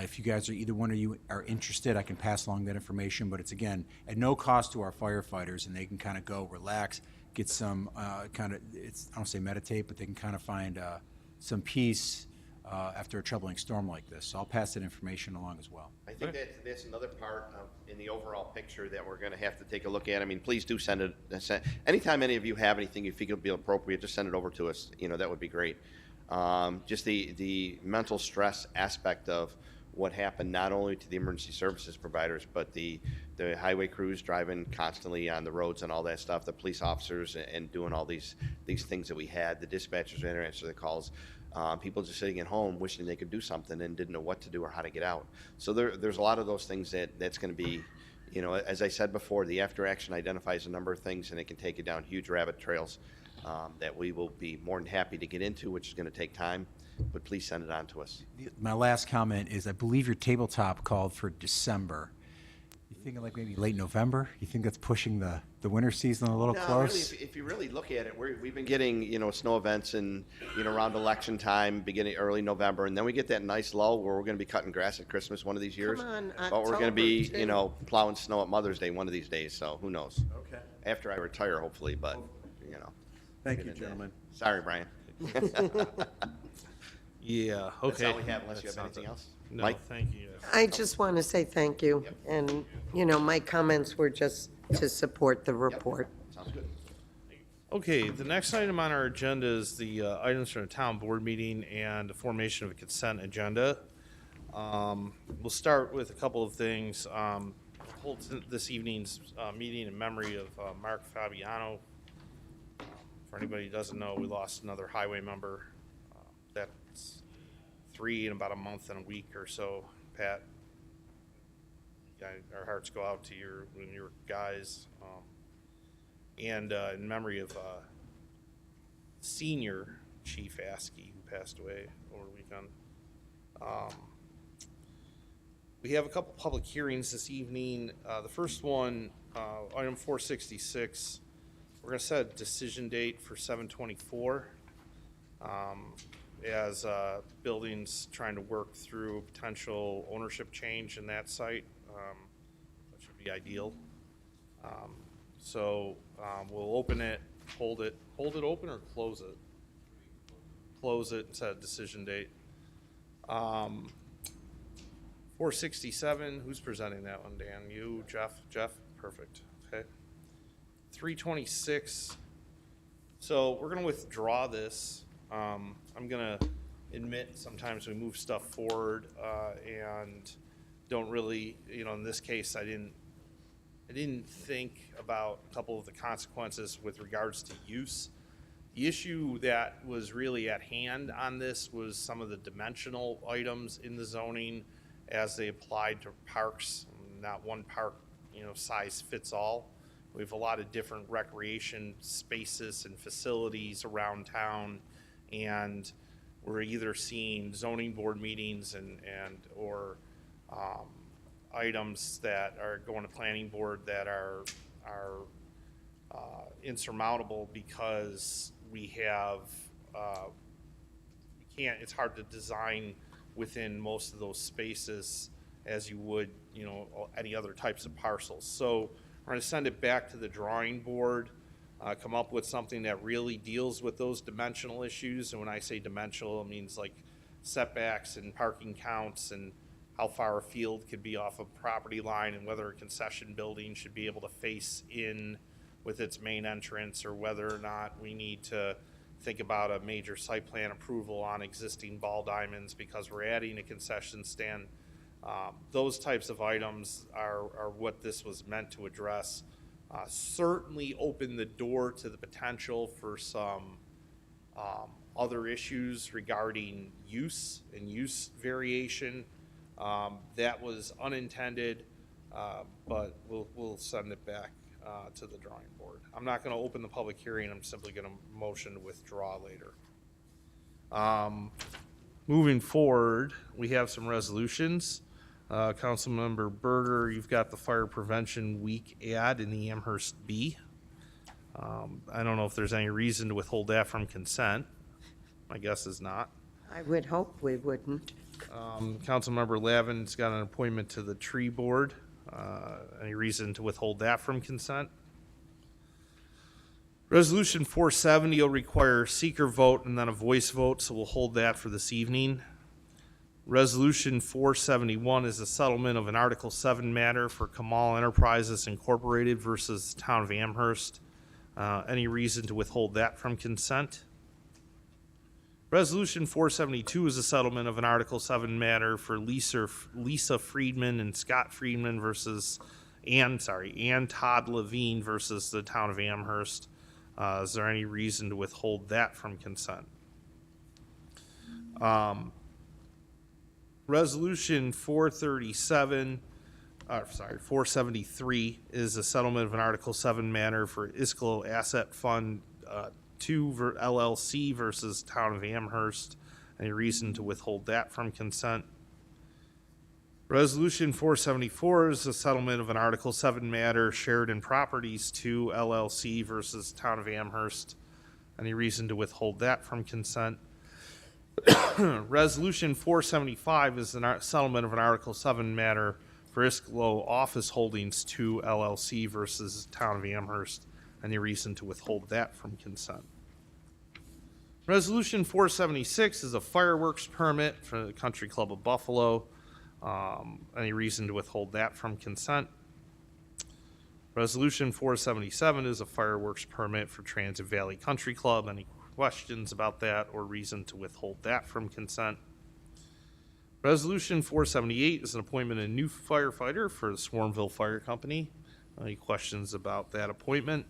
If you guys are, either one of you are interested, I can pass along that information, but it's, again, at no cost to our firefighters, and they can kind of go relax, get some I don't say meditate, but they can kind of find some peace after a troubling storm like this. So I'll pass that information along as well. I think that's another part in the overall picture that we're going to have to take a look at. I mean, please do send it. Anytime any of you have anything you think would be appropriate, just send it over to us. That would be great. Just the mental stress aspect of what happened not only to the emergency services providers, but the highway crews driving constantly on the roads and all that stuff, the police officers and doing all these things that we had, the dispatchers that answer the calls. People just sitting at home wishing they could do something and didn't know what to do or how to get out. So there's a lot of those things that's going to be, as I said before, the after action identifies a number of things and it can take you down huge rabbit trails that we will be more than happy to get into, which is going to take time, but please send it on to us. My last comment is, I believe your tabletop called for December. You thinking like maybe late November? You think that's pushing the winter season a little No, close? really, if you really look at it, we've been getting, snow events and, around election time, beginning early November, and then we get that nice lull where we're going to be cutting grass at Christmas one of these years. Come on, But we're going to be, October, too. plowing snow at Mother's Day one of these days, so who knows? Okay. After I retire, hopefully, but, Thank get you, in there. gentlemen. Sorry, Brian. Yeah, That's okay. all we have, unless you That have anything sounds- else. No, Mike? thank you. I just want to say thank you. And, my comments were just to support the report. Sounds good. Okay, the next item on our agenda is the items from the town board meeting and the formation of a consent agenda. We'll start with a couple of things. Hold this evening's meeting in memory of Mark Fabiano. For anybody who doesn't know, we lost another highway member. That's 3 in about a month and a week or so. Pat, our hearts go out to your guys. And in memory of senior Chief Askey, who passed away over the weekend. We have a couple public hearings this evening. The first one, item 466, we're going to set a decision date for 7/24 as buildings trying to work through potential ownership change in that site. That should be ideal. We'll open it, hold it open or close it? Close it and set a decision date. 467, who's presenting that one, Dan? You, Jeff? Jeff? Perfect, okay. 326, so we're gonna withdraw this. I'm gonna admit sometimes we move stuff forward, and don't really, in this case, I didn't think about a couple of the consequences with regards to use. The issue that was really at hand on this was some of the dimensional items in the zoning as they applied to parks. Not one park, size fits all. We have a lot of different recreation spaces and facilities around town, and we're either seeing zoning board meetings or items that are going to planning board that are insurmountable because we have it's hard to design within most of those spaces as you would any other types of parcels. So we're going to send it back to the drawing board, come up with something that really deals with those dimensional issues. And when I say dimensional, it means like setbacks and parking counts and how far a field could be off a property line, and whether a concession building should be able to face in with its main entrance, or whether or not we need to think about a major site plan approval on existing ball diamonds because we're adding a concession stand. Those types of items are what this was meant to address. Certainly open the door to the potential for some other issues regarding use and use variation. That was unintended, but we'll send it back to the drawing board. I'm not going to open the public hearing. I'm simply going to motion to withdraw later. Moving forward, we have some resolutions. Councilmember Berger, you've got the Fire Prevention Week ad in the Amherst B. I don't know if there's any reason to withhold that from consent. My guess is not. I would hope we wouldn't. Councilmember Lavin's got an appointment to the tree board. Any reason to withhold that from consent? Resolution 470 will require seeker vote and then a voice vote, so we'll hold that for this evening. Resolution 471 is a settlement of an Article 7 matter for Kamal Enterprises Incorporated versus the Town of Amherst. Any reason to withhold that from consent? Resolution 472 is a settlement of an Article 7 matter for Lisa Friedman and Scott Friedman versus Ann Todd Levine versus the Town of Amherst. Is there any reason to withhold that from consent? Resolution 473 is a settlement of an Article 7 matter for Isklo Asset Fund 2 LLC versus Town of Amherst. Any reason to withhold that from consent? Resolution 474 is a settlement of an Article 7 matter, Sheridan Properties 2 LLC versus Town of Amherst. Any reason to withhold that from consent? Resolution 475 is a settlement of an Article 7 matter for Isklo Office Holdings 2 LLC versus Town of Amherst. Any reason to withhold that from consent? Resolution 476 is a fireworks permit for the Country Club of Buffalo. Any reason to withhold that from consent? Resolution 477 is a fireworks permit for Transit Valley Country Club. Any questions about that or reason to withhold that from consent? Resolution 478 is an appointment of a new firefighter for the Swarmville Fire Company. Any questions about that appointment?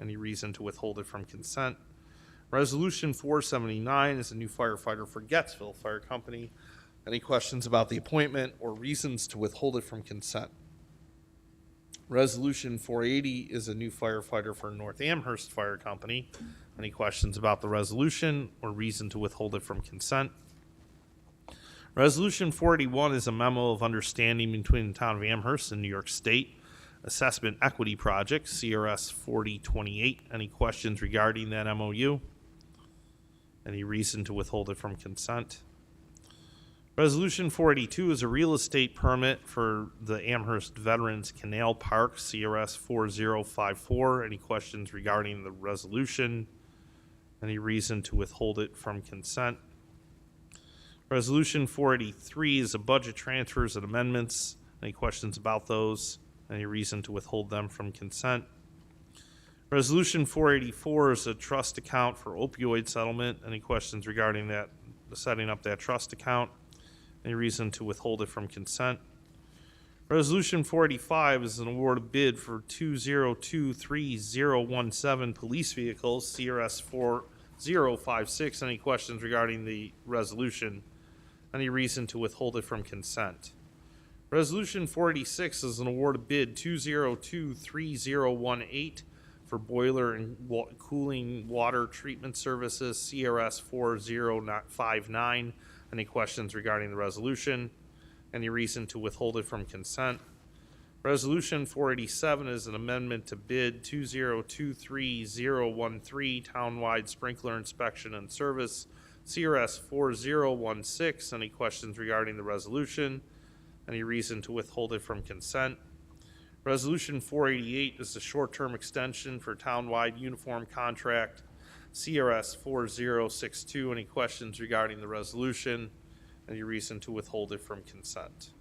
Any reason to withhold it from consent? Resolution 479 is a new firefighter for Gettsville Fire Company. Any questions about the appointment or reasons to withhold it from consent? Resolution 480 is a new firefighter for North Amherst Fire Company. Any questions about the resolution or reason to withhold it from consent? Resolution 481 is a memo of understanding between the Town of Amherst and New York State Assessment Equity Project, CRS 4028. Any questions regarding that MOU? Any reason to withhold it from consent? Resolution 482 is a real estate permit for the Amherst Veterans Canal Park, CRS 4054. Any questions regarding the resolution? Any reason to withhold it from consent? Resolution 483 is a budget transfers and amendments. Any questions about those? Any reason to withhold them from consent? Resolution 484 is a trust account for opioid settlement. Any questions regarding that, setting up that trust account? Any reason to withhold it from consent? Resolution 485 is an award of bid for 2023017 police vehicles, CRS 4056. Any questions regarding the resolution? Any reason to withhold it from consent? Resolution 486 is an award of bid 2023018 for boiler and cooling water treatment services, CRS 4059. Any questions regarding the resolution? Any reason to withhold it from consent? Resolution 487 is an amendment to bid 2023013 townwide sprinkler inspection and service, CRS 4016. Any questions regarding the resolution? Any reason to withhold it from consent? Resolution 488 is a short-term extension for townwide uniform contract, CRS 4062. Any questions regarding the resolution? Any reason to withhold it from consent?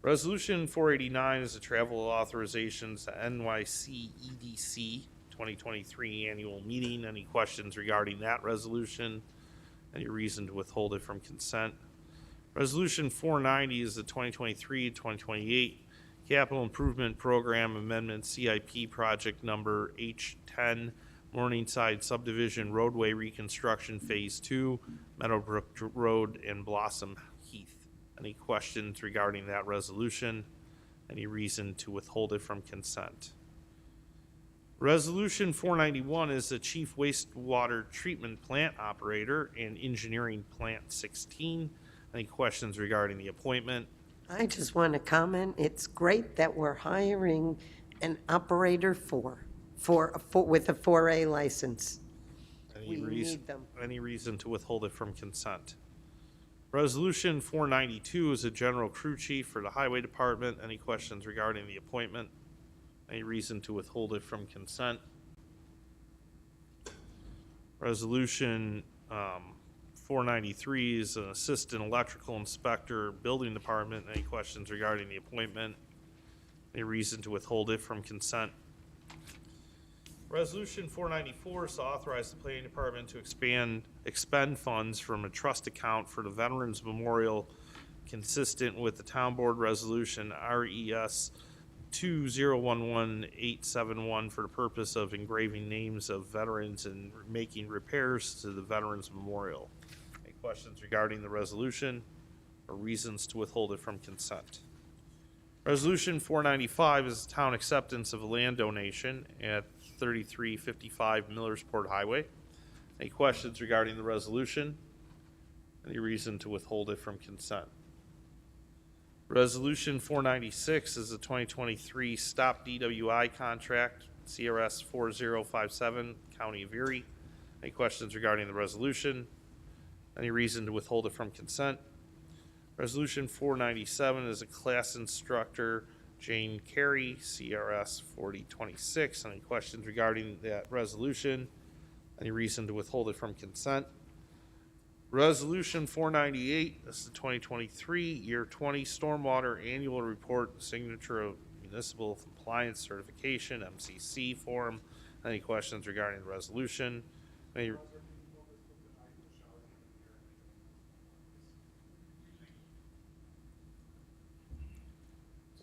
Resolution 489 is a travel authorizations to NYC EDC 2023 annual meeting. Any questions regarding that resolution? Any reason to withhold it from consent? Resolution 490 is the 2023-2028 Capital Improvement Program Amendment CIP project number H10 Morningside Subdivision Roadway Reconstruction Phase 2, Meadowbrook Road and Blossom Heath. Any questions regarding that resolution? Any reason to withhold it from consent? Resolution 491 is the Chief Wastewater Treatment Plant Operator and Engineering Plant 16. Any questions regarding the appointment? I just want to comment, it's great that we're hiring an operator with a 4A license. We need them. Any reason to withhold it from consent? Resolution 492 is a general crew chief for the highway department. Any questions regarding the appointment? Any reason to withhold it from consent? Resolution 493 is an assistant electrical inspector, building department. Any questions regarding the appointment? Any reason to withhold it from consent? Resolution 494 is to authorize the planning department to expend funds from a trust account for the Veterans Memorial consistent with the town board resolution RES 2011871 for the purpose of engraving names of veterans and making repairs to the Veterans Memorial. Any questions regarding the resolution or reasons to withhold it from consent? Resolution 495 is town acceptance of a land donation at 3355 Millersport Highway. Any questions regarding the resolution? Any reason to withhold it from consent? Resolution 496 is a 2023 Stop DWI contract, CRS 4057, County of Erie. Any questions regarding the resolution? Any reason to withhold it from consent? Resolution 497 is a class instructor, Jane Carey, CRS 4026. Any questions regarding that resolution? Any reason to withhold it from consent? Resolution 498, this is the 2023 Year 20 Stormwater Annual Report, signature of Municipal Compliance Certification, MCC form. Any questions regarding the resolution? Any,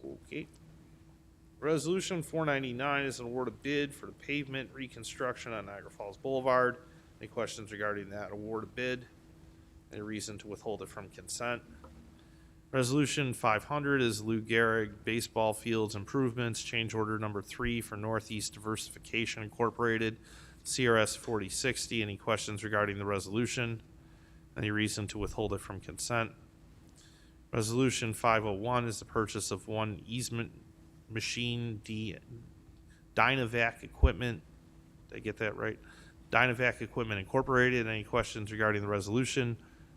okay. Resolution 499 is an award of bid for the pavement reconstruction on Niagara Falls Boulevard. Any questions regarding that award of bid? Any reason to withhold it from consent? Resolution 500 is Lou Gehrig Baseball Fields Improvements, change order number 3 for Northeast Diversification Incorporated, CRS 4060. Any questions regarding the resolution? Any reason to withhold it from consent? Resolution 501 is the purchase of one easement machine, Dynavac Equipment. Did I get that right? Dynavac Equipment Incorporated. Any questions regarding the resolution?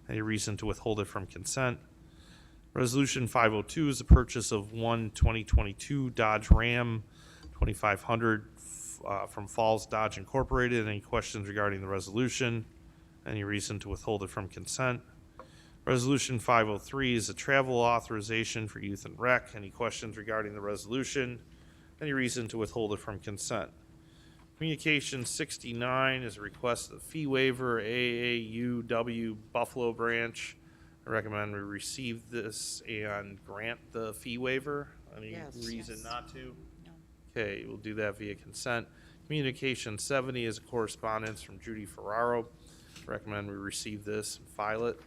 Any reason to withhold it from consent? Resolution 502 is the purchase of one 2022 Dodge Ram 2500 from Falls Dodge Incorporated. Any questions regarding the resolution? Any reason to withhold it from consent? Resolution 503 is a travel authorization for youth and rec. Any questions regarding the resolution? Any reason to withhold it from consent? Communication 69 is a request of fee waiver, AAUW Buffalo Branch. I recommend we receive this and grant the fee waiver. Any Yes. reason Yes. not to? No. Okay, we'll do that via consent. Communication 70 is a correspondence from Judy Ferraro. Recommend we receive this and file it.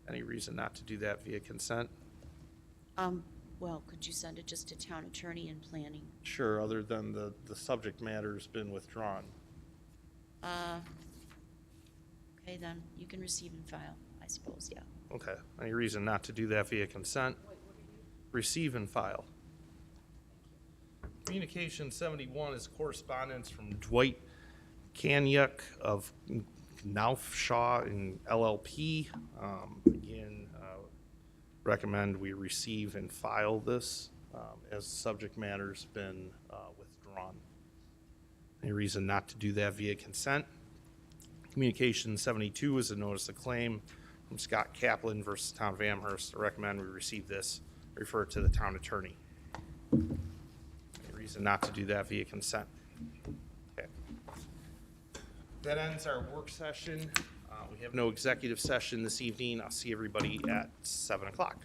Any reason not to do that via consent? Well, could you send it just to town attorney and planning? Sure, other than the subject matter's been withdrawn. Okay, then, you can receive and file, I suppose, yeah. Okay, any reason not to do that via consent? Receive and file. Communication 71 is correspondence from Dwight Kanyuk of Knaufshaw and LLP. Again, recommend we receive and file this as subject matter's been withdrawn. Any reason not to do that via consent? Communication 72 is a notice of claim from Scott Kaplan versus Town of Amherst. I recommend we receive this, refer it to the town attorney. Any reason not to do that via consent? Okay. That ends our work session. We have no executive session this evening. I'll see everybody at 7 o'clock.